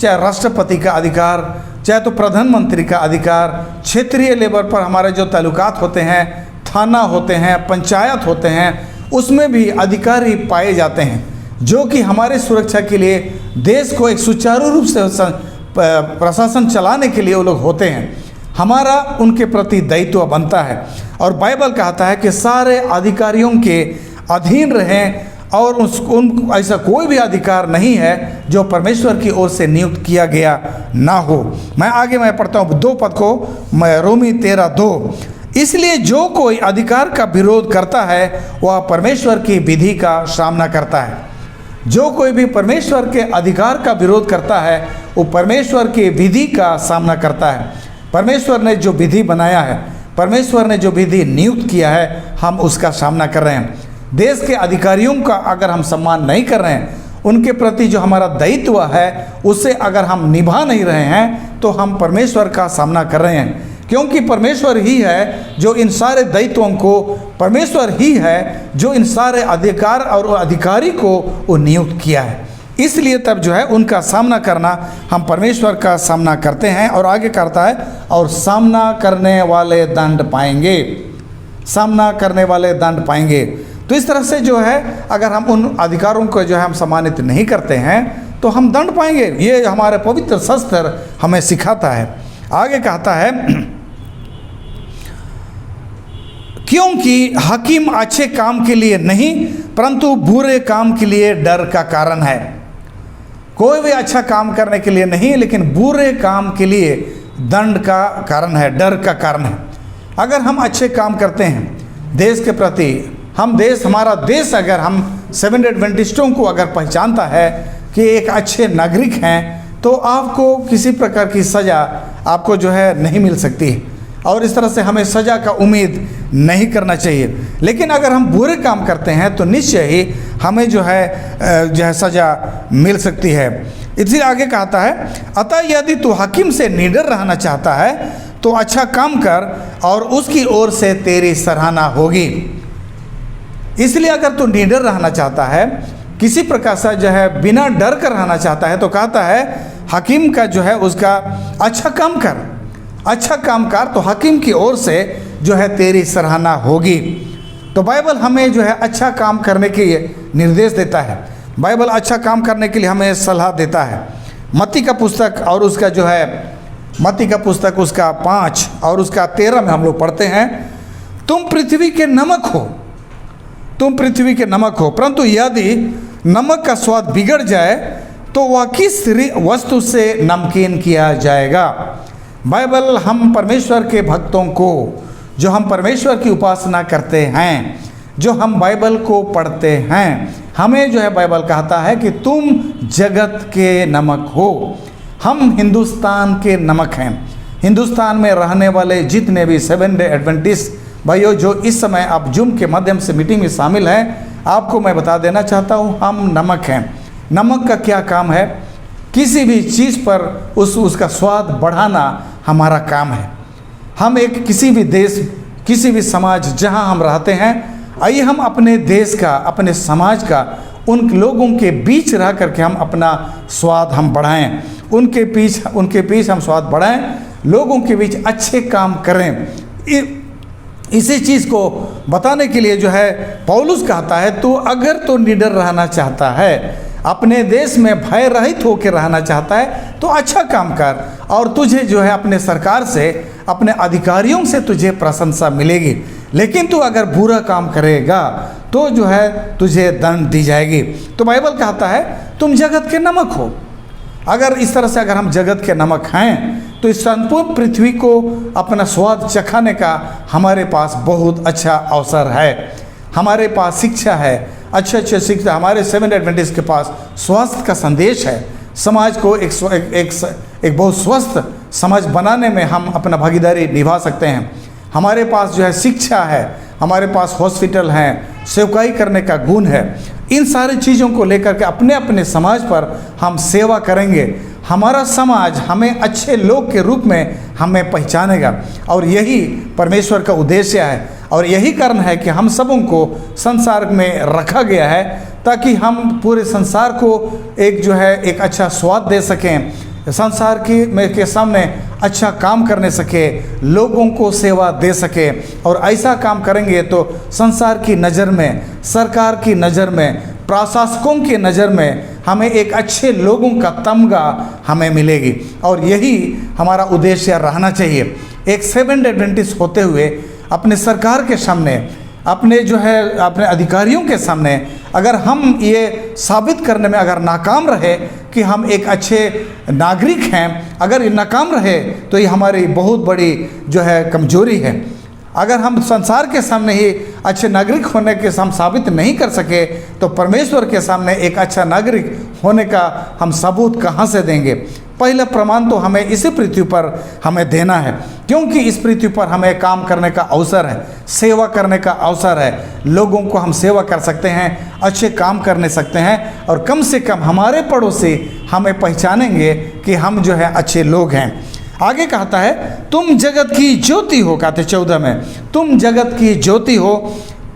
चाहे राष्ट्रपति का अधिकार, चाहे तो प्रधानमंत्री का अधिकार, क्षेत्रीय लेवल पर हमारे जो ताल्लुकात होते हैं, थाना होते हैं, पंचायत होते हैं, उसमें भी अधिकारी पाए जाते हैं जो कि हमारे सुरक्षा के लिए, देश को एक सुचारू रूप से प्रशासन चलाने के लिए वो लोग होते हैं। हमारा उनके प्रति दायित्व बनता है और बाइबल कहता है कि सारे अधिकारियों के अधीन रहें और उन ऐसा कोई भी अधिकार नहीं है जो परमेश्वर की ओर से नियुक्त किया गया ना हो। मैं पढ़ता हूँ 2 पद को, रोमी 13:2। इसलिए जो कोई अधिकार का विरोध करता है वह परमेश्वर की विधि का सामना करता है। जो कोई भी परमेश्वर के अधिकार का विरोध करता है वो परमेश्वर की विधि का सामना करता है। परमेश्वर ने जो विधि बनाया है, परमेश्वर ने जो विधि नियुक्त किया है, हम उसका सामना कर रहे हैं। देश के अधिकारियों का अगर हम सम्मान नहीं कर रहे हैं, उनके प्रति जो हमारा दायित्व है उसे अगर हम निभा नहीं रहे हैं, तो हम परमेश्वर का सामना कर रहे हैं, क्योंकि परमेश्वर ही है जो इन सारे दायित्वों को, परमेश्वर ही है जो इन सारे अधिकार और अधिकारी को वो नियुक्त किया है। इसलिए तब जो है उनका सामना करना, हम परमेश्वर का सामना करते हैं। और आगे करता है, और सामना करने वाले दंड पाएंगे। तो इस तरह से जो है अगर हम उन अधिकारों को जो है हम सम्मानित नहीं करते हैं तो हम दंड पाएंगे। ये हमारे पवित्र शास्त्र हमें सिखाता है। आगे कहता है, क्योंकि हकीम अच्छे काम के लिए नहीं परंतु बुरे काम के लिए डर का कारण है। कोई भी अच्छा काम करने के लिए नहीं, लेकिन बुरे काम के लिए दंड का कारण है, डर का कारण है। अगर हम अच्छे काम करते हैं देश के प्रति, हमारा देश अगर हम सेवन डे एडवेंटिस्टों को अगर पहचानता है कि एक अच्छे नागरिक हैं, तो आपको किसी प्रकार की सज़ा आपको जो है नहीं मिल सकती है, और इस तरह से हमें सज़ा का उम्मीद नहीं करना चाहिए। लेकिन अगर हम बुरे काम करते हैं तो निश्चय ही हमें जो है सज़ा मिल सकती है। इसलिए आगे कहता है, अतः यदि तू हकीम से निडर रहना चाहता है तो अच्छा काम कर और उसकी ओर से तेरी सराहना होगी। इसलिए अगर तू निडर रहना चाहता है, किसी प्रकार से जो है बिना डर कर रहना चाहता है, तो कहता है हकीम का जो है उसका अच्छा काम कर, अच्छा काम कर, तो हकीम की ओर से जो है तेरी सराहना होगी। तो बाइबल हमें जो है अच्छा काम करने के निर्देश देता है। बाइबल अच्छा काम करने के लिए हमें सलाह देता है। मत्ती का पुस्तक और उसका जो है मत्ती का पुस्तक उसका 5 और उसका 13 में हम लोग पढ़ते हैं, तुम पृथ्वी के नमक हो, तुम पृथ्वी के नमक हो, परंतु यदि नमक का स्वाद बिगड़ जाए तो वह किस वस्तु से नमकीन किया जाएगा। बाइबल हम परमेश्वर के भक्तों को, जो हम परमेश्वर की उपासना करते हैं, जो हम बाइबल को पढ़ते हैं, हमें जो है बाइबल कहता है कि तुम जगत के नमक हो। हम हिंदुस्तान के नमक हैं। हिंदुस्तान में रहने वाले जितने भी सेवन डे एडवेंटिस्ट भाइयों जो इस समय आप जूम के माध्यम से मीटिंग में शामिल हैं, आपको मैं बता देना चाहता हूँ, हम नमक हैं। नमक का क्या काम है? किसी भी चीज़ पर उसका स्वाद बढ़ाना हमारा काम है। हम एक किसी भी देश, किसी भी समाज जहाँ हम रहते हैं, आइए हम अपने देश का, अपने समाज का, उन लोगों के बीच रह करके हम अपना स्वाद हम बढ़ाएं, उनके बीच हम स्वाद बढ़ाएं, लोगों के बीच अच्छे काम करें। इसी चीज़ को बताने के लिए जो है पौलुस कहता है, तू अगर तो निडर रहना चाहता है, अपने देश में भय रहित होकर रहना चाहता है, तो अच्छा काम कर और तुझे जो है अपने सरकार से, अपने अधिकारियों से तुझे प्रशंसा मिलेगी। लेकिन तू अगर बुरा काम करेगा तो जो है तुझे दंड दी जाएगी। तो बाइबल कहता है तुम जगत के नमक हो। अगर इस तरह से अगर हम जगत के नमक हैं तो इस संपूर्ण पृथ्वी को अपना स्वाद चखाने का हमारे पास बहुत अच्छा अवसर है। हमारे पास शिक्षा है, अच्छे शिक्षा, हमारे सेवन एडवेंटिस्ट के पास स्वास्थ्य का संदेश है। समाज को एक बहुत स्वस्थ समाज बनाने में हम अपना भागीदारी निभा सकते हैं। हमारे पास जो है शिक्षा है, हमारे पास हॉस्पिटल हैं, सेवकाई करने का गुण है। इन सारी चीज़ों को लेकर के अपने अपने समाज पर हम सेवा करेंगे। हमारा समाज हमें अच्छे लोग के रूप में हमें पहचानेगा, और यही परमेश्वर का उद्देश्य है, और यही कारण है कि हम सबों को संसार में रखा गया है, ताकि हम पूरे संसार को एक अच्छा स्वाद दे सकें, संसार के सामने अच्छा काम करने सके, लोगों को सेवा दे सके। और ऐसा काम करेंगे तो संसार की नज़र में, सरकार की नज़र में, प्रशासकों की नज़र में हमें एक अच्छे लोगों का तमगा हमें मिलेगी। और यही हमारा उद्देश्य रहना चाहिए। एक सेवन डे एडवेंटिस्ट होते हुए अपने सरकार के सामने, अपने अधिकारियों के सामने अगर हम ये साबित करने में अगर नाकाम रहे कि हम एक अच्छे नागरिक हैं, अगर ये नाकाम रहे तो ये हमारी बहुत बड़ी कमजोरी है। अगर हम संसार के सामने ही अच्छे नागरिक होने के हम साबित नहीं कर सके, तो परमेश्वर के सामने एक अच्छा नागरिक होने का हम सबूत कहाँ से देंगे? पहला प्रमाण तो हमें इसी पृथ्वी पर हमें देना है, क्योंकि इस पृथ्वी पर हमें काम करने का अवसर है, सेवा करने का अवसर है। लोगों को हम सेवा कर सकते हैं, अच्छे काम करने सकते हैं, और कम से कम हमारे पड़ोसी हमें पहचानेंगे कि हम अच्छे लोग हैं। आगे कहता है तुम जगत की ज्योति हो, कहते 14 में, तुम जगत की ज्योति हो,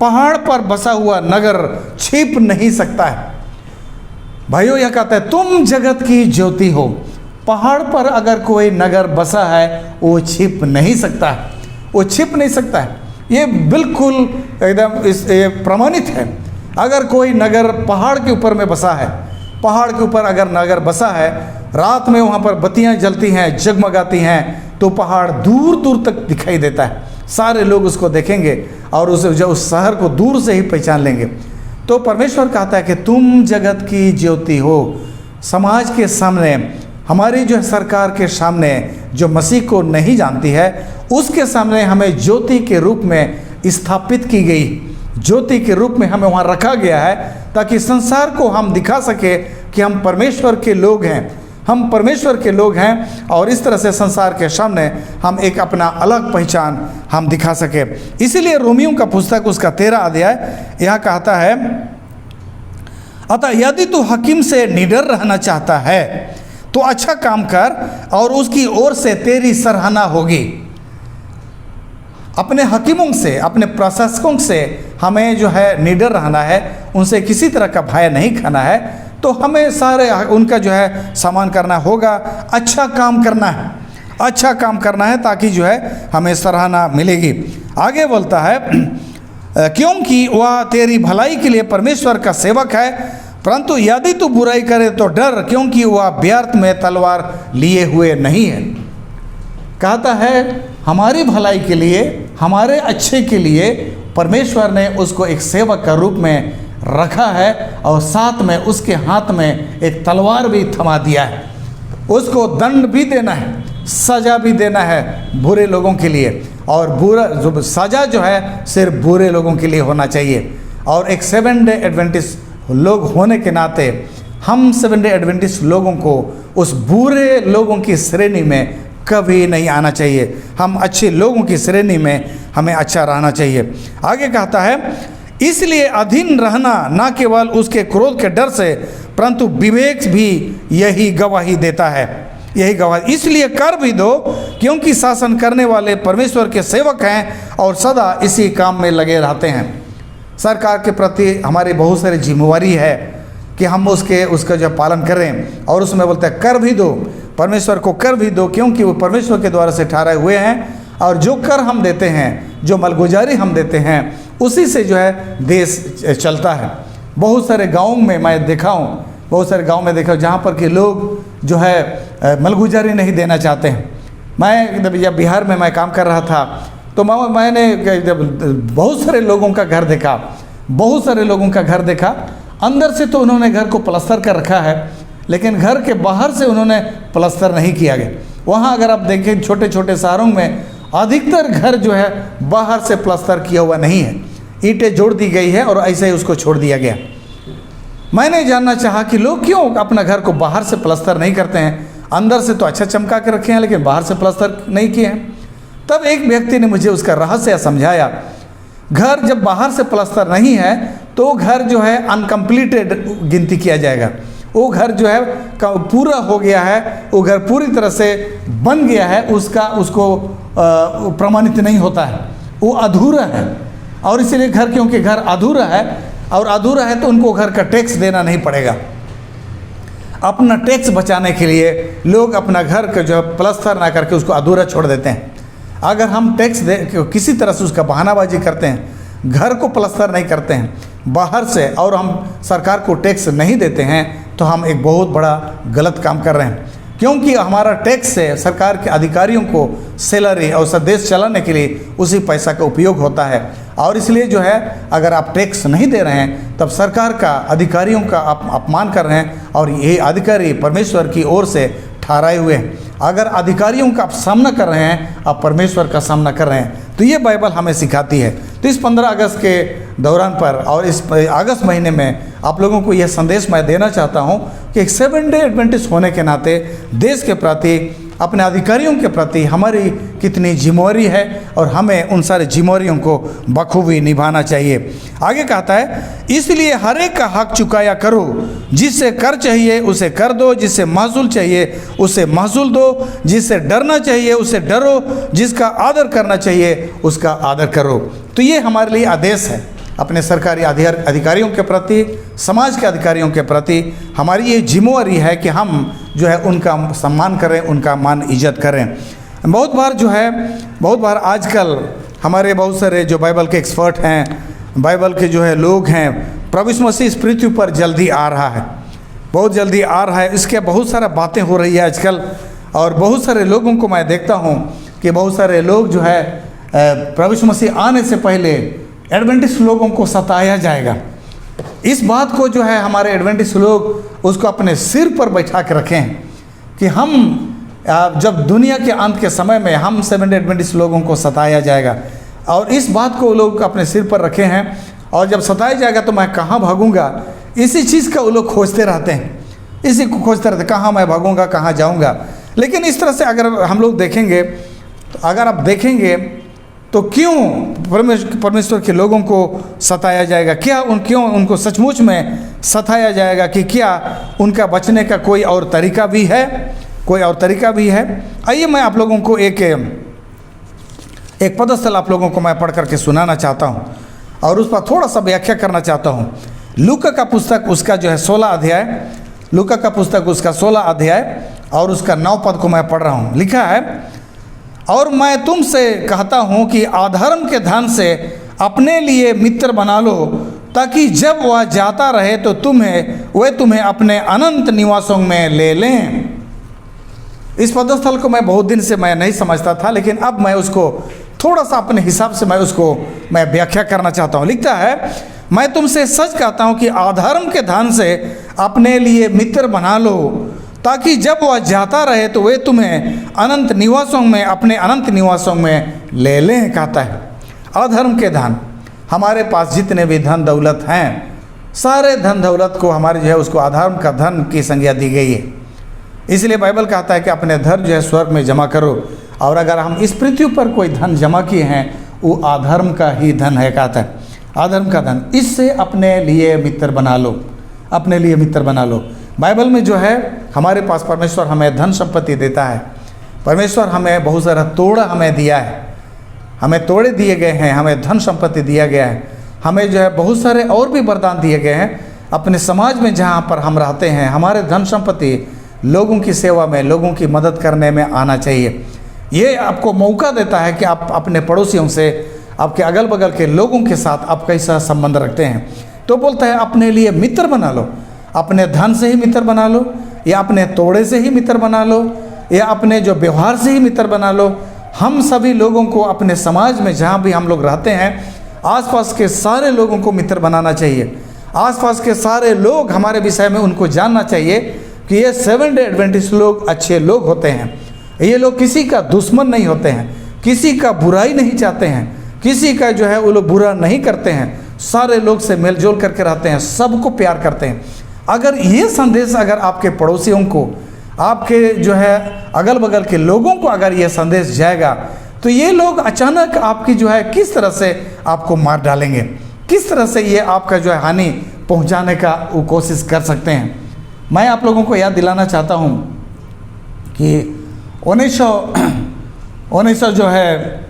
पहाड़ पर बसा हुआ नगर छिप नहीं सकता है। भाइयों यह कहता है तुम जगत की ज्योति हो। पहाड़ पर अगर कोई नगर बसा है वो छिप नहीं सकता है, वो छिप नहीं सकता है। ये बिल्कुल एकदम ये प्रमाणित है। अगर कोई नगर पहाड़ के ऊपर में बसा है, पहाड़ के ऊपर अगर नगर बसा है, रात में वहाँ पर बत्तियाँ जलती हैं, जगमगाती हैं, तो पहाड़ दूर दूर तक दिखाई देता है, सारे लोग उसको देखेंगे और उस शहर को दूर से ही पहचान लेंगे। तो परमेश्वर कहता है कि तुम जगत की ज्योति हो। समाज के सामने, हमारी जो सरकार के सामने जो मसीह को नहीं जानती है, उसके सामने हमें ज्योति के रूप में स्थापित की गई, ज्योति के रूप में हमें वहाँ रखा गया है, ताकि संसार को हम दिखा सके कि हम परमेश्वर के लोग हैं, हम परमेश्वर के लोग हैं। और इस तरह से संसार के सामने हम एक अपना अलग पहचान हम दिखा सके। इसीलिए रोमियों का पुस्तक उसका 13 अध्याय यहाँ कहता है, अतः यदि तू हकीम से निडर रहना चाहता है तो अच्छा काम कर और उसकी ओर से तेरी सराहना होगी। अपने हकीमों से, अपने प्रशासकों से हमें जो है निडर रहना है, उनसे किसी तरह का भय नहीं खाना है। तो हमें सारे उनका जो है सम्मान करना होगा, अच्छा काम करना है, अच्छा काम करना है, ताकि जो है हमें सराहना मिलेगी। आगे बोलता है, क्योंकि वह तेरी भलाई के लिए परमेश्वर का सेवक है, परंतु यदि तू बुराई करे तो डर, क्योंकि वह व्यर्थ में तलवार लिए हुए नहीं है। कहता है हमारी भलाई के लिए, हमारे अच्छे के लिए परमेश्वर ने उसको एक सेवक का रूप में रखा है, और साथ में उसके हाथ में एक तलवार भी थमा दिया है। उसको दंड भी देना है, सज़ा भी देना है बुरे लोगों के लिए, और बुरा जो सज़ा जो है सिर्फ बुरे लोगों के लिए होना चाहिए। और एक 7 डे एडवेंटिस्ट लोग होने के नाते हम 7 डे एडवेंटिस्ट लोगों को उस बुरे लोगों की श्रेणी में कभी नहीं आना चाहिए। हम अच्छे लोगों की श्रेणी में हमें अच्छा रहना चाहिए। आगे कहता है, इसलिए अधीन रहना न केवल उसके क्रोध के डर से, परंतु विवेक भी यही गवाही देता है, यही गवाही। इसलिए कर भी दो, क्योंकि शासन करने वाले परमेश्वर के सेवक हैं और सदा इसी काम में लगे रहते हैं। सरकार के प्रति हमारी बहुत सारी जिम्मेवारी है कि हम उसका जो पालन करें, और उसमें बोलते हैं कर भी दो, परमेश्वर को कर भी दो, क्योंकि वो परमेश्वर के द्वारा से ठहराए हुए हैं। और जो कर हम देते हैं, जो मालगुजारी हम देते हैं, उसी से जो है देश चलता है। बहुत सारे गाँव में मैं देखा हूँ, बहुत सारे गांव में देखा जहाँ पर कि लोग जो है मालगुजारी नहीं देना चाहते हैं। मैं जब बिहार में मैं काम कर रहा था तो मैंने जब बहुत सारे लोगों का घर देखा, बहुत सारे लोगों का घर देखा। अंदर से तो उन्होंने घर को प्लास्टर कर रखा है, लेकिन घर के बाहर से उन्होंने प्लास्टर नहीं किया गया। वहाँ अगर आप देखें छोटे छोटे शहरों में अधिकतर घर जो है बाहर से प्लास्टर किया हुआ नहीं है, ईंटें जोड़ दी गई है और ऐसे ही उसको छोड़ दिया गया। मैंने जानना चाहा कि लोग क्यों अपना घर को बाहर से प्लास्टर नहीं करते हैं, अंदर से तो अच्छा चमका के रखे हैं लेकिन बाहर से प्लास्टर नहीं किए हैं। तब एक व्यक्ति ने मुझे उसका रहस्य समझाया। घर जब बाहर से प्लास्टर नहीं है तो घर जो है अनकम्प्लीटेड गिनती किया जाएगा। वो घर जो है पूरा हो गया है, वो घर पूरी तरह से बन गया है, उसको प्रमाणित नहीं होता है, वो अधूरा है। और इसीलिए घर, क्योंकि घर अधूरा है और अधूरा है तो उनको घर का टैक्स देना नहीं पड़ेगा। अपना टैक्स बचाने के लिए लोग अपना घर का जो है प्लास्टर ना करके उसको अधूरा छोड़ देते हैं। अगर हम टैक्स दे किसी तरह से उसका बहानाबाजी करते हैं, घर को प्लास्टर नहीं करते हैं बाहर से, और हम सरकार को टैक्स नहीं देते हैं, तो हम एक बहुत बड़ा गलत काम कर रहे हैं। क्योंकि हमारा टैक्स से सरकार के अधिकारियों को सैलरी और देश चलाने के लिए उसी पैसा का उपयोग होता है। और इसलिए जो है अगर आप टैक्स नहीं दे रहे हैं तब सरकार का, अधिकारियों का आप अपमान कर रहे हैं, और ये अधिकारी परमेश्वर की ओर से ठहराए हुए हैं। अगर अधिकारियों का आप सामना कर रहे हैं, आप परमेश्वर का सामना कर रहे हैं। तो ये बाइबल हमें सिखाती है। तो इस 15 अगस्त के दौरान पर और इस अगस्त महीने में आप लोगों को यह संदेश मैं देना चाहता हूँ कि एक 7 डे एडवेंटिस्ट होने के नाते देश के प्रति, अपने अधिकारियों के प्रति हमारी कितनी जिम्मेवारी है, और हमें उन सारे जिम्मेवारियों को बखूबी निभाना चाहिए। आगे कहता है, इसलिए हर एक का हक चुकाया करो, जिससे कर चाहिए उसे कर दो, जिससे महसूल चाहिए उसे महसूल दो, जिससे डरना चाहिए उसे डरो, जिसका आदर करना चाहिए उसका आदर करो। तो ये हमारे लिए आदेश है अपने सरकारी अधिकारियों के प्रति, समाज के अधिकारियों के प्रति। हमारी ये जिम्मेवारी है कि हम जो है उनका सम्मान करें, उनका मान इज्जत करें। बहुत बार आजकल हमारे बहुत सारे जो बाइबल के एक्सपर्ट हैं, बाइबल के जो है लोग हैं, प्रभु यीशु मसीह इस पृथ्वी पर जल्दी आ रहा है, बहुत जल्दी आ रहा है। इसके बहुत सारा बातें हो रही है आजकल। और बहुत सारे लोगों को मैं देखता हूँ कि बहुत सारे लोग जो है प्रभु यीशु मसीह आने से पहले एडवेंटिस्ट लोगों को सताया जाएगा। इस बात को जो है हमारे एडवेंटिस्ट लोग उसको अपने सिर पर बैठा के रखे हैं कि हम जब दुनिया के अंत के समय में हम 7 एडवेंटिस्ट लोगों को सताया जाएगा, और इस बात को लोग अपने सिर पर रखे हैं। और जब सताया जाएगा तो मैं कहाँ भागूंगा, इसी चीज़ का वो लोग खोजते रहते हैं, इसी को खोजते रहते, कहाँ मैं भागूंगा, कहाँ जाऊंगा। लेकिन इस तरह से अगर हम लोग देखेंगे, तो अगर आप देखेंगे तो क्यों परमेश्वर के लोगों को सताया जाएगा, क्यों उनको सचमुच में सताया जाएगा, कि क्या उनका बचने का कोई और तरीका भी है, कोई और तरीका भी है। आइए मैं आप लोगों को एक पदस्थल आप लोगों को मैं पढ़ करके सुनाना चाहता हूँ और उस पर थोड़ा सा व्याख्या करना चाहता हूँ। लूका का पुस्तक उसका जो है 16 अध्याय, लूका का पुस्तक उसका 16 अध्याय और उसका 9 पद को मैं पढ़ रहा हूँ। लिखा है, और मैं तुमसे कहता हूँ कि अधर्म के धन से अपने लिए मित्र बना लो, ताकि जब वह जाता रहे तो वे तुम्हें अपने अनंत निवासों में ले लें। इस पदस्थल को मैं बहुत दिन से मैं नहीं समझता था, लेकिन अब मैं उसको थोड़ा सा अपने हिसाब से मैं व्याख्या करना चाहता हूँ। लिखता है, मैं तुमसे सच कहता हूँ कि अधर्म के धन से अपने लिए मित्र बना लो, ताकि जब वह जाता रहे तो वे तुम्हें अनंत निवासों में, अपने अनंत निवासों में ले लें। कहता है अधर्म के धन, हमारे पास जितने भी धन दौलत हैं, सारे धन दौलत को हमारे जो है उसको अधर्म का धन की संज्ञा दी गई है। इसलिए बाइबल कहता है कि अपने धन जो है स्वर्ग में जमा करो, और अगर हम इस पृथ्वी पर कोई धन जमा किए हैं वो अधर्म का ही धन है। कहता है अधर्म का धन, इससे अपने लिए मित्र बना लो, अपने लिए मित्र बना लो। बाइबल में जो है हमारे पास परमेश्वर हमें धन संपत्ति देता है, परमेश्वर हमें बहुत सारा तोड़ा हमें दिया है, हमें तोड़े दिए गए हैं, हमें धन संपत्ति दिया गया है, हमें जो है बहुत सारे और भी वरदान दिए गए हैं। अपने समाज में जहाँ पर हम रहते हैं, हमारे धन संपत्ति लोगों की सेवा में, लोगों की मदद करने में आना चाहिए। ये आपको मौका देता है कि आप अपने पड़ोसियों से, आपके अगल बगल के लोगों के साथ आप कैसा संबंध रखते हैं। तो बोलता है अपने लिए मित्र बना लो, अपने धन से ही मित्र बना लो, या अपने तोड़े से ही मित्र बना लो, या अपने जो व्यवहार से ही मित्र बना लो। हम सभी लोगों को अपने समाज में जहाँ भी हम लोग रहते हैं, आसपास के सारे लोगों को मित्र बनाना चाहिए। आसपास के सारे लोग हमारे विषय में उनको जानना चाहिए कि ये 7 डे एडवेंटिस्ट लोग अच्छे लोग होते हैं। ये लोग किसी का दुश्मन नहीं होते हैं, किसी का बुराई नहीं चाहते हैं, किसी का जो है वो लोग बुरा नहीं करते हैं, सारे लोग से मेलजोल करके रहते हैं, सबको प्यार करते हैं। अगर ये संदेश अगर आपके पड़ोसियों को, आपके जो है अगल बगल के लोगों को अगर ये संदेश जाएगा, तो ये लोग अचानक आपकी जो है किस तरह से आपको मार डालेंगे, किस तरह से ये आपका जो है हानि पहुंचाने का वो कोशिश कर सकते हैं। मैं आप लोगों को याद दिलाना चाहता हूं कि 1900 जो है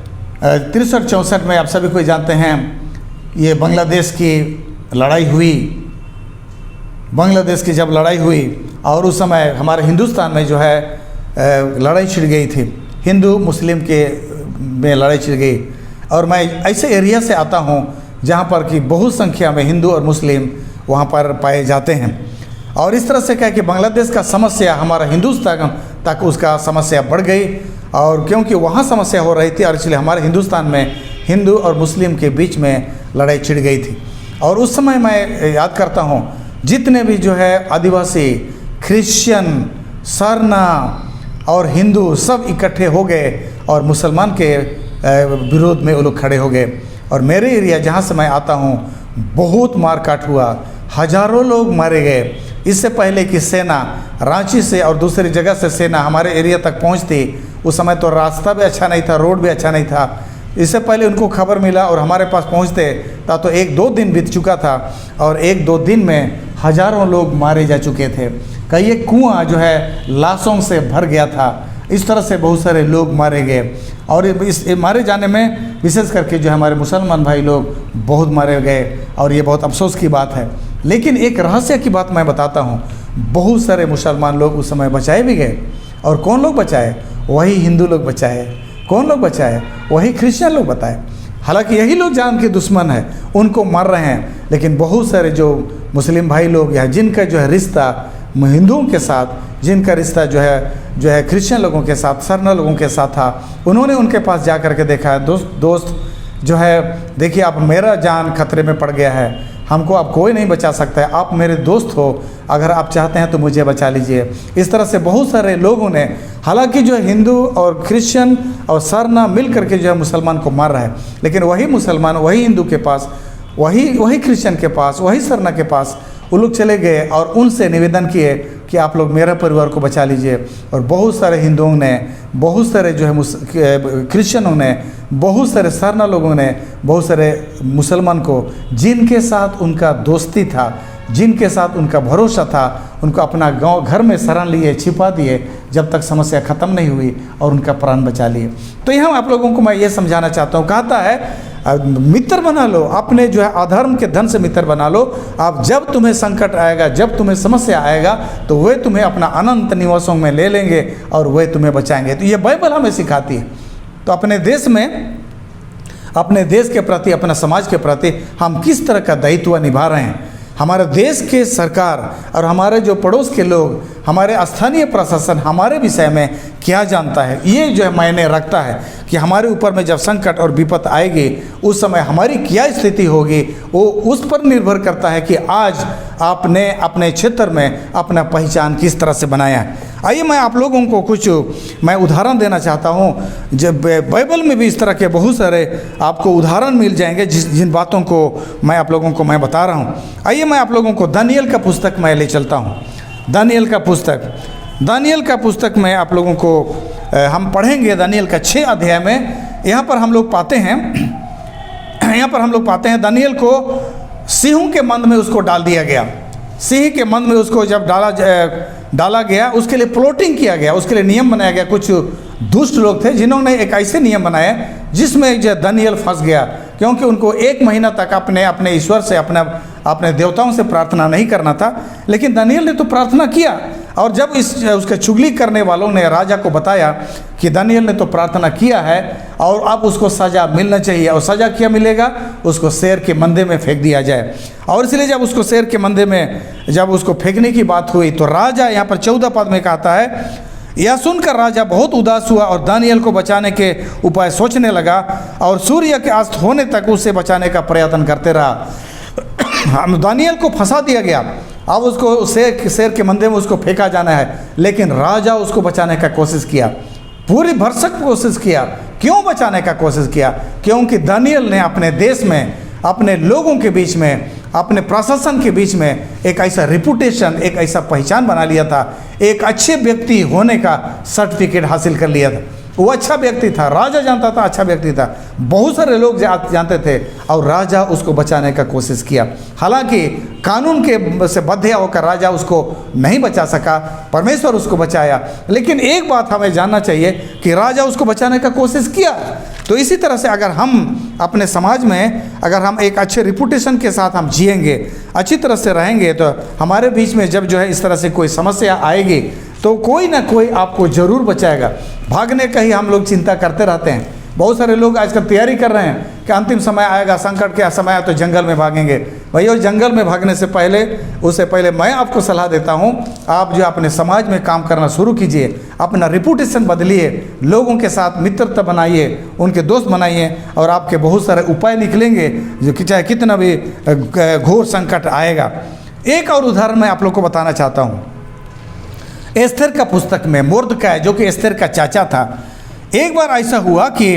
63-64 में आप सभी कोई जानते हैं, ये बांग्लादेश की लड़ाई हुई। बांग्लादेश की जब लड़ाई हुई और उस समय हमारे हिंदुस्तान में जो है लड़ाई छिड़ गई थी, हिंदू मुस्लिम के में लड़ाई छिड़ गई। और मैं ऐसे एरिया से आता हूँ जहाँ पर कि बहुत संख्या में हिंदू और मुस्लिम वहाँ पर पाए जाते हैं। और इस तरह से क्या कि बांग्लादेश का समस्या हमारा हिंदुस्तान तक उसका समस्या बढ़ गई, और क्योंकि वहाँ समस्या हो रही थी और इसलिए हमारे हिंदुस्तान में हिंदू और मुस्लिम के बीच में लड़ाई छिड़ गई थी। और उस समय मैं याद करता हूँ जितने भी जो है आदिवासी, क्रिश्चियन, सरना और हिंदू सब इकट्ठे हो गए और मुसलमान के विरोध में वो लोग खड़े हो गए। और मेरे एरिया जहाँ से मैं आता हूँ बहुत मारकाट हुआ, हजारों लोग मारे गए। इससे पहले कि सेना रांची से और दूसरी जगह से सेना हमारे एरिया तक पहुँचती, उस समय तो रास्ता भी अच्छा नहीं था, रोड भी अच्छा नहीं था। इससे पहले उनको खबर मिला और हमारे पास पहुँचते था तो 1-2 दिन बीत चुका था, और 1-2 दिन में हजारों लोग मारे जा चुके थे। कई एक कुआं जो है लाशों से भर गया था। इस तरह से बहुत सारे लोग मारे गए, और इस मारे जाने में विशेष करके जो हमारे मुसलमान भाई लोग बहुत मारे गए, और ये बहुत अफसोस की बात है। लेकिन एक रहस्य की बात मैं बताता हूँ, बहुत सारे मुसलमान लोग उस समय बचाए भी गए। और कौन लोग बचाए? वही हिंदू लोग बचाए। कौन लोग बचाए? वही क्रिश्चियन लोग बताए। हालांकि यही लोग जान के दुश्मन है, उनको मार रहे हैं, लेकिन बहुत सारे जो मुस्लिम भाई लोग या जिनका जो है रिश्ता हिंदुओं के साथ जिनका रिश्ता जो है क्रिश्चियन लोगों के साथ, सरना लोगों के साथ था, उन्होंने उनके पास जा कर के देखा है, दोस्त जो है देखिए अब मेरा जान खतरे में पड़ गया है, हमको अब कोई नहीं बचा सकता है, आप मेरे दोस्त हो, अगर आप चाहते हैं तो मुझे बचा लीजिए। इस तरह से बहुत सारे लोगों ने, हालांकि जो हिंदू और क्रिश्चियन और सरना मिल करके जो है मुसलमान को मार रहा है, लेकिन वही मुसलमान वही हिंदू के पास, वही क्रिश्चियन के पास, वही सरना के पास वो लोग चले गए और उनसे निवेदन किए कि आप लोग मेरे परिवार को बचा लीजिए। और बहुत सारे हिंदुओं ने, बहुत सारे जो है क्रिश्चियनों ने, बहुत सारे सरना लोगों ने, बहुत सारे मुसलमान को, जिनके साथ उनका दोस्ती था, जिनके साथ उनका भरोसा था, उनको अपना गांव घर में शरण लिए, छिपा दिए जब तक समस्या ख़त्म नहीं हुई और उनका प्राण बचा लिए। तो यहाँ आप लोगों को मैं ये समझाना चाहता हूँ, कहता है मित्र बना लो, अपने जो है अधर्म के धन से मित्र बना लो। आप जब तुम्हें संकट आएगा, जब तुम्हें समस्या आएगा, तो वे तुम्हें अपना अनंत निवासों में ले लेंगे और वे तुम्हें बचाएंगे। तो ये बाइबल हमें सिखाती है। तो अपने देश में, अपने देश के प्रति, अपने समाज के प्रति हम किस तरह का दायित्व निभा रहे हैं। हमारे देश के सरकार और हमारे जो पड़ोस के लोग, हमारे स्थानीय प्रशासन हमारे विषय में क्या जानता है, ये जो है मायने रखता है कि हमारे ऊपर में जब संकट और विपत आएगी उस समय हमारी क्या स्थिति होगी, वो उस पर निर्भर करता है कि आज आपने अपने क्षेत्र में अपना पहचान किस तरह से बनाया है। आइए मैं आप लोगों को कुछ उदाहरण देना चाहता हूँ। जब बाइबल में भी इस तरह के बहुत सारे आपको उदाहरण मिल जाएंगे जिन बातों को मैं आप लोगों को मैं बता रहा हूँ। आइए मैं आप लोगों को दानियल का पुस्तक मैं ले चलता हूँ। दानियल का पुस्तक में आप लोगों को हम पढ़ेंगे दानियल का 6 अध्याय में। यहाँ पर हम लोग पाते हैं दानियल को सिंहों के मंद में उसको डाल दिया गया। सिंह के मंद में उसको जब डाला गया, उसके लिए प्लॉटिंग किया गया, उसके लिए नियम बनाया गया। कुछ दुष्ट लोग थे जिन्होंने एक ऐसे नियम बनाए जिसमें जो दानियल फंस गया, क्योंकि उनको 1 महीना तक अपने ईश्वर से, अपने देवताओं से प्रार्थना नहीं करना था। लेकिन दानियल ने तो प्रार्थना किया, और जब उसके चुगली करने वालों ने राजा को बताया कि दानियल ने तो प्रार्थना किया है और अब उसको सज़ा मिलना चाहिए, और सज़ा क्या मिलेगा, उसको शेर के मंदे में फेंक दिया जाए। और इसलिए जब उसको शेर के मंदे में जब उसको फेंकने की बात हुई तो राजा, यहाँ पर 14 पद में कहता है, यह सुनकर राजा बहुत उदास हुआ और दानियल को बचाने के उपाय सोचने लगा और सूर्य के अस्त होने तक उसे बचाने का प्रयत्न करते रहा। दानियल को फंसा दिया गया, अब उसको शेर के मंदे में उसको फेंका जाना है, लेकिन राजा उसको बचाने का कोशिश किया, पूरी भरसक कोशिश किया। क्यों बचाने का कोशिश किया? क्योंकि दानियल ने अपने देश में, अपने लोगों के बीच में, अपने प्रशासन के बीच में एक ऐसा रिपुटेशन, एक ऐसा पहचान बना लिया था, एक अच्छे व्यक्ति होने का सर्टिफिकेट हासिल कर लिया था। वो अच्छा व्यक्ति था, राजा जानता था, अच्छा व्यक्ति था, बहुत सारे लोग जानते थे, और राजा उसको बचाने का कोशिश किया। हालांकि कानून के से बंधे होकर राजा उसको नहीं बचा सका, परमेश्वर उसको बचाया। लेकिन एक बात हमें जानना चाहिए कि राजा उसको बचाने का कोशिश किया। तो इसी तरह से अगर हम अपने समाज में, अगर हम एक अच्छे रिपुटेशन के साथ हम जिएंगे, अच्छी तरह से रहेंगे, तो हमारे बीच में जब जो है इस तरह से कोई समस्या आएगी तो कोई ना कोई आपको ज़रूर बचाएगा। भागने का ही हम लोग चिंता करते रहते हैं। बहुत सारे लोग आजकल तैयारी कर रहे हैं कि अंतिम समय आएगा, संकट का समय आया तो जंगल में भागेंगे। भैया, जंगल में भागने से पहले, उससे पहले मैं आपको सलाह देता हूं, आप जो अपने समाज में काम करना शुरू कीजिए, अपना रिपुटेशन बदलिए, लोगों के साथ मित्रता बनाइए, उनके दोस्त बनाइए, और आपके बहुत सारे उपाय निकलेंगे, जो कि चाहे कितना भी घोर संकट आएगा। एक और उदाहरण मैं आप लोग को बताना चाहता हूँ। एस्थर का पुस्तक में मोर्दकाय, जो कि एस्थर का चाचा था, एक बार ऐसा हुआ कि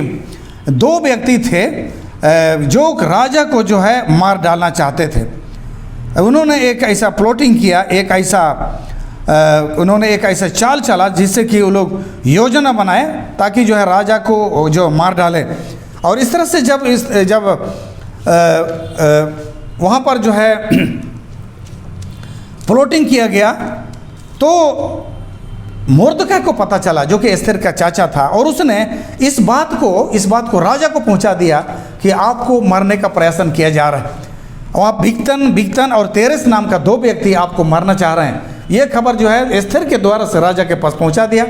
2 व्यक्ति थे जो राजा को जो है मार डालना चाहते थे। उन्होंने एक ऐसा प्लॉटिंग किया, उन्होंने एक ऐसा चाल चला जिससे कि वो लोग योजना बनाए ताकि जो है राजा को जो मार डाले। और इस तरह से जब वहाँ पर जो है प्लॉटिंग किया गया तो मोर्दकाय को पता चला, जो कि एस्थर का चाचा था, और उसने इस बात को राजा को पहुंचा दिया कि आपको मारने का प्रयास किया जा रहा है। वहाँ बिक्तन और तेरेस नाम का 2 व्यक्ति आपको मारना चाह रहे हैं। ये खबर जो है एस्थर के द्वारा से राजा के पास पहुंचा दिया।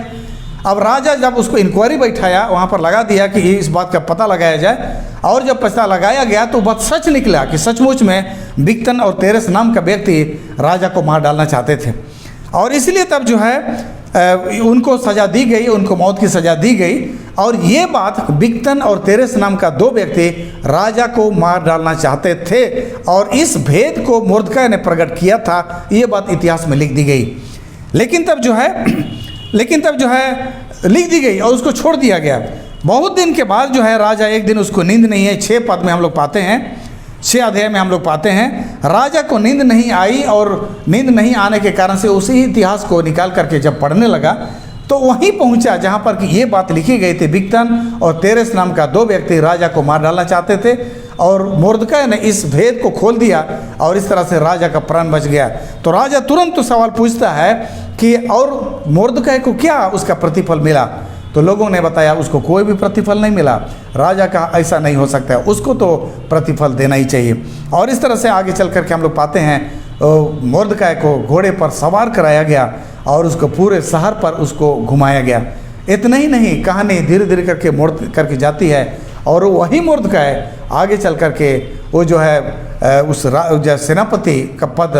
अब राजा जब उसको इंक्वायरी बैठाया, वहाँ पर लगा दिया कि इस बात का पता लगाया जाए, और जब पता लगाया गया तो बात सच निकला कि सचमुच में बिक्तन और तेरेस नाम का व्यक्ति राजा को मार डालना चाहते थे। और इसलिए तब जो है उनको सज़ा दी गई, उनको मौत की सज़ा दी गई। और ये बात बिक्तन और तेरेस नाम का 2 व्यक्ति राजा को मार डालना चाहते थे, और इस भेद को मुर्दकै ने प्रकट किया था। ये बात इतिहास में लिख दी गई। लेकिन तब जो है लिख दी गई और उसको छोड़ दिया गया। बहुत दिन के बाद जो है राजा, एक दिन उसको नींद नहीं है। 6 पद में हम लोग पाते हैं, 6 अध्याय में हम लोग पाते हैं, राजा को नींद नहीं आई, और नींद नहीं आने के कारण से उसी इतिहास को निकाल करके जब पढ़ने लगा तो वहीं पहुंचा जहां पर कि ये बात लिखी गई थी। बिक्तन और तेरेस नाम का 2 व्यक्ति राजा को मार डालना चाहते थे, और मुर्दकै ने इस भेद को खोल दिया, और इस तरह से राजा का प्राण बच गया। तो राजा तुरंत तो सवाल पूछता है कि और मुर्दकै को क्या उसका प्रतिफल मिला? तो लोगों ने बताया उसको कोई भी प्रतिफल नहीं मिला। राजा का ऐसा नहीं हो सकता है, उसको तो प्रतिफल देना ही चाहिए। और इस तरह से आगे चल करके हम लोग पाते हैं मुर्दकै को घोड़े पर सवार कराया गया और उसको पूरे शहर पर उसको घुमाया गया। इतना ही नहीं, कहानी धीरे धीरे करके मोड़ करके जाती है, और वही मुर्दकै आगे चल करके वो जो है उस सेनापति का पद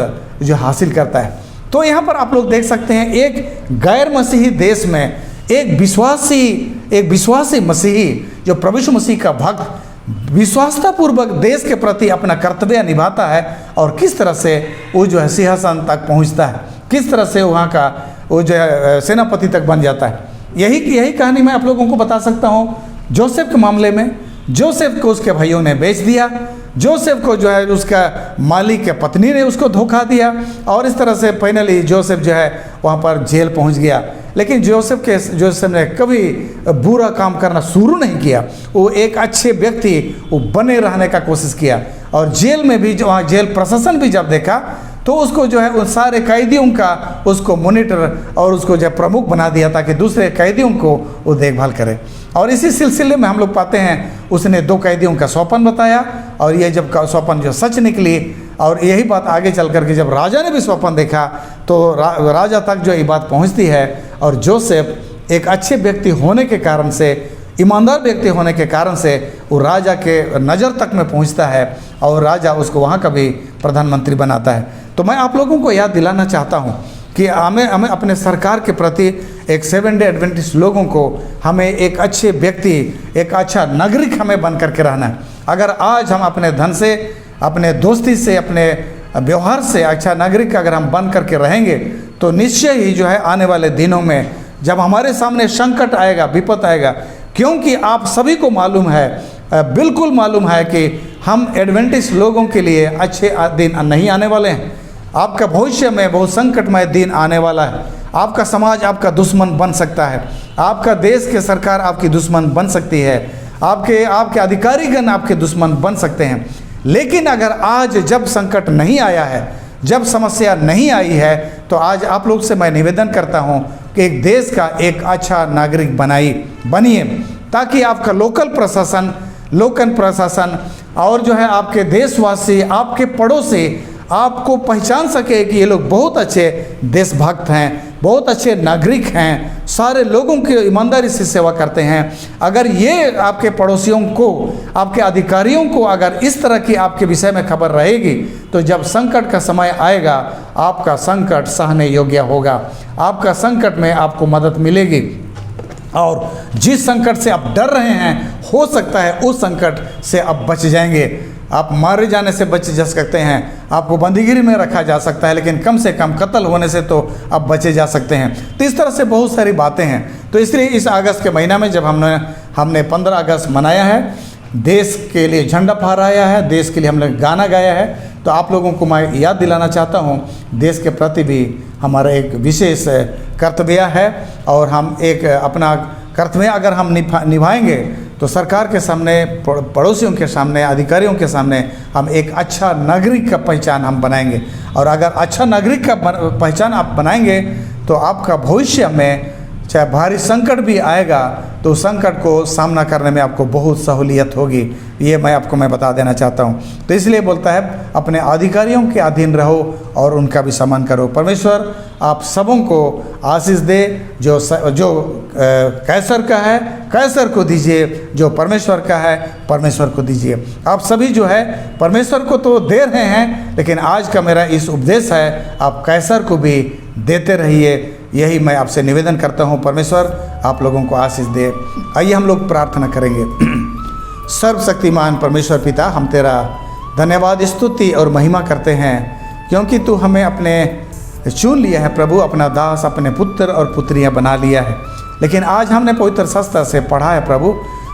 जो हासिल करता है। तो यहाँ पर आप लोग देख सकते हैं, एक गैर मसीही देश में एक विश्वासी मसीही जो प्रभु यीशु मसीह का भक्त विश्वासतापूर्वक देश के प्रति अपना कर्तव्य निभाता है, और किस तरह से वो जो है सिंहासन तक पहुंचता है, किस तरह से वहाँ का वो जो है सेनापति तक बन जाता है। यही कहानी मैं आप लोगों को बता सकता हूँ। जोसेफ के मामले में, जोसेफ को उसके भाइयों ने बेच दिया, जोसेफ को जो है उसका मालिक के पत्नी ने उसको धोखा दिया, और इस तरह से फाइनली जोसेफ जो है वहाँ पर जेल पहुँच गया। लेकिन जोसेफ ने कभी बुरा काम करना शुरू नहीं किया। वो एक अच्छे व्यक्ति वो बने रहने का कोशिश किया, और जेल में भी वहाँ जेल प्रशासन भी जब देखा तो उसको जो है उन सारे कैदियों का उसको मॉनिटर और उसको जो प्रमुख बना दिया ताकि दूसरे कैदियों को वो देखभाल करे। और इसी सिलसिले में हम लोग पाते हैं उसने 2 कैदियों का स्वप्न बताया, और ये जब स्वप्न जो सच निकली, और यही बात आगे चल करके जब राजा ने भी स्वप्न देखा तो राजा तक जो ये बात पहुंचती है। और जोसेफ एक अच्छे व्यक्ति होने के कारण से, ईमानदार व्यक्ति होने के कारण से वो राजा के नज़र तक में पहुंचता है, और राजा उसको वहाँ का भी प्रधानमंत्री बनाता है। तो मैं आप लोगों को याद दिलाना चाहता हूँ कि हमें अपने सरकार के प्रति, एक 7 डे एडवेंटिस्ट लोगों को हमें एक अच्छे व्यक्ति, एक अच्छा नागरिक हमें बन करके रहना है। अगर आज हम अपने धन से, अपने दोस्ती से, अपने व्यवहार से अच्छा नागरिक अगर हम बन करके रहेंगे तो निश्चय ही जो है आने वाले दिनों में जब हमारे सामने संकट आएगा, विपत आएगा, क्योंकि आप सभी को मालूम है, बिल्कुल मालूम है कि हम एडवेंटिस्ट लोगों के लिए अच्छे दिन नहीं आने वाले हैं। आपका भविष्य में बहुत संकटमय दिन आने वाला है। आपका समाज आपका दुश्मन बन सकता है, आपका देश के सरकार आपकी दुश्मन बन सकती है, आपके अधिकारीगण आपके दुश्मन बन सकते हैं। लेकिन अगर आज जब संकट नहीं आया है, जब समस्या नहीं आई है, तो आज आप लोग से मैं निवेदन करता हूं कि एक देश का एक अच्छा नागरिक बनिए, ताकि आपका लोकल प्रशासन और जो है आपके देशवासी, आपके पड़ोसी आपको पहचान सके कि ये लोग बहुत अच्छे देशभक्त हैं, बहुत अच्छे नागरिक हैं, सारे लोगों की ईमानदारी से सेवा करते हैं। अगर ये आपके पड़ोसियों को, आपके अधिकारियों को अगर इस तरह की आपके विषय में खबर रहेगी, तो जब संकट का समय आएगा आपका संकट सहने योग्य होगा, आपका संकट में आपको मदद मिलेगी। और जिस संकट से आप डर रहे हैं, हो सकता है उस संकट से आप बच जाएंगे। आप मारे जाने से बच जा सकते हैं, आपको बंदीगिरी में रखा जा सकता है, लेकिन कम से कम कत्ल होने से तो आप बचे जा सकते हैं। तो इस तरह से बहुत सारी बातें हैं। तो इसलिए इस अगस्त के महीना में जब हमने 15 अगस्त मनाया है, देश के लिए झंडा फहराया है, देश के लिए हमने गाना गाया है, तो आप लोगों को मैं याद दिलाना चाहता हूँ देश के प्रति भी हमारा एक विशेष कर्तव्य है। और हम एक अपना कर्तव्य अगर हम निभाएंगे तो सरकार के सामने, पड़ोसियों के सामने, अधिकारियों के सामने हम एक अच्छा नागरिक का पहचान हम बनाएंगे। और अगर अच्छा नागरिक का पहचान आप बनाएंगे तो आपका भविष्य में चाहे भारी संकट भी आएगा तो संकट को सामना करने में आपको बहुत सहूलियत होगी। ये मैं आपको बता देना चाहता हूँ। तो इसलिए बोलता है अपने अधिकारियों के अधीन रहो और उनका भी सम्मान करो। परमेश्वर आप सबों को आशीष दे। जो कैसर का है कैसर को दीजिए, जो परमेश्वर का है परमेश्वर को दीजिए। आप सभी जो है परमेश्वर को तो दे रहे हैं, लेकिन आज का मेरा इस उपदेश है आप कैसर को भी देते रहिए, यही मैं आपसे निवेदन करता हूँ। परमेश्वर आप लोगों को आशीष दे। आइए हम लोग प्रार्थना करेंगे। सर्वशक्तिमान परमेश्वर पिता, हम तेरा धन्यवाद, स्तुति और महिमा करते हैं, क्योंकि तू हमें अपने चुन लिया है प्रभु, अपना दास, अपने पुत्र और पुत्रियां बना लिया है। लेकिन आज हमने पवित्र शास्त्र से पढ़ा है प्रभु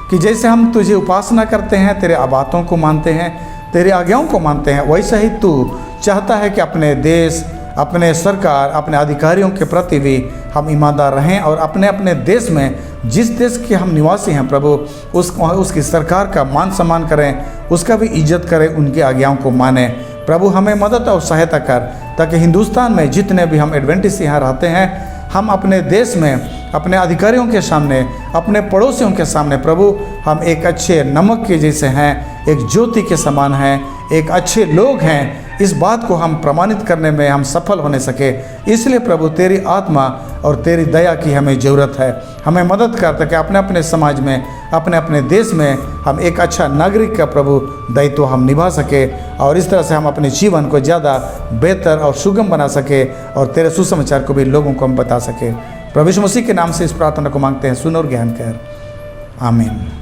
कि जैसे हम तुझे उपासना करते हैं, तेरे बातों को मानते हैं, तेरे आज्ञाओं को मानते हैं, वैसे ही तू चाहता है कि अपने देश, अपने सरकार, अपने अधिकारियों के प्रति भी हम ईमानदार रहें और अपने अपने देश में, जिस देश के हम निवासी हैं प्रभु, उसकी सरकार का मान सम्मान करें, उसका भी इज्जत करें, उनकी आज्ञाओं को माने। प्रभु हमें मदद और सहायता कर, ताकि हिंदुस्तान में जितने भी हम एडवेंटिस्ट यहाँ रहते हैं, हम अपने देश में अपने अधिकारियों के सामने, अपने पड़ोसियों के सामने प्रभु हम एक अच्छे नमक के जैसे हैं, एक ज्योति के समान हैं, एक अच्छे लोग हैं। इस बात को हम प्रमाणित करने में हम सफल होने सके, इसलिए प्रभु तेरी आत्मा और तेरी दया की हमें ज़रूरत है। हमें मदद कर, ताकि अपने अपने समाज में, अपने अपने देश में हम एक अच्छा नागरिक का प्रभु दायित्व हम निभा सके, और इस तरह से हम अपने जीवन को ज़्यादा बेहतर और सुगम बना सके, और तेरे सुसमाचार को भी लोगों को हम बता सके। प्रभु यीशु मसीह के नाम से इस प्रार्थना को मांगते हैं, सुन और ज्ञान कर, आमीन।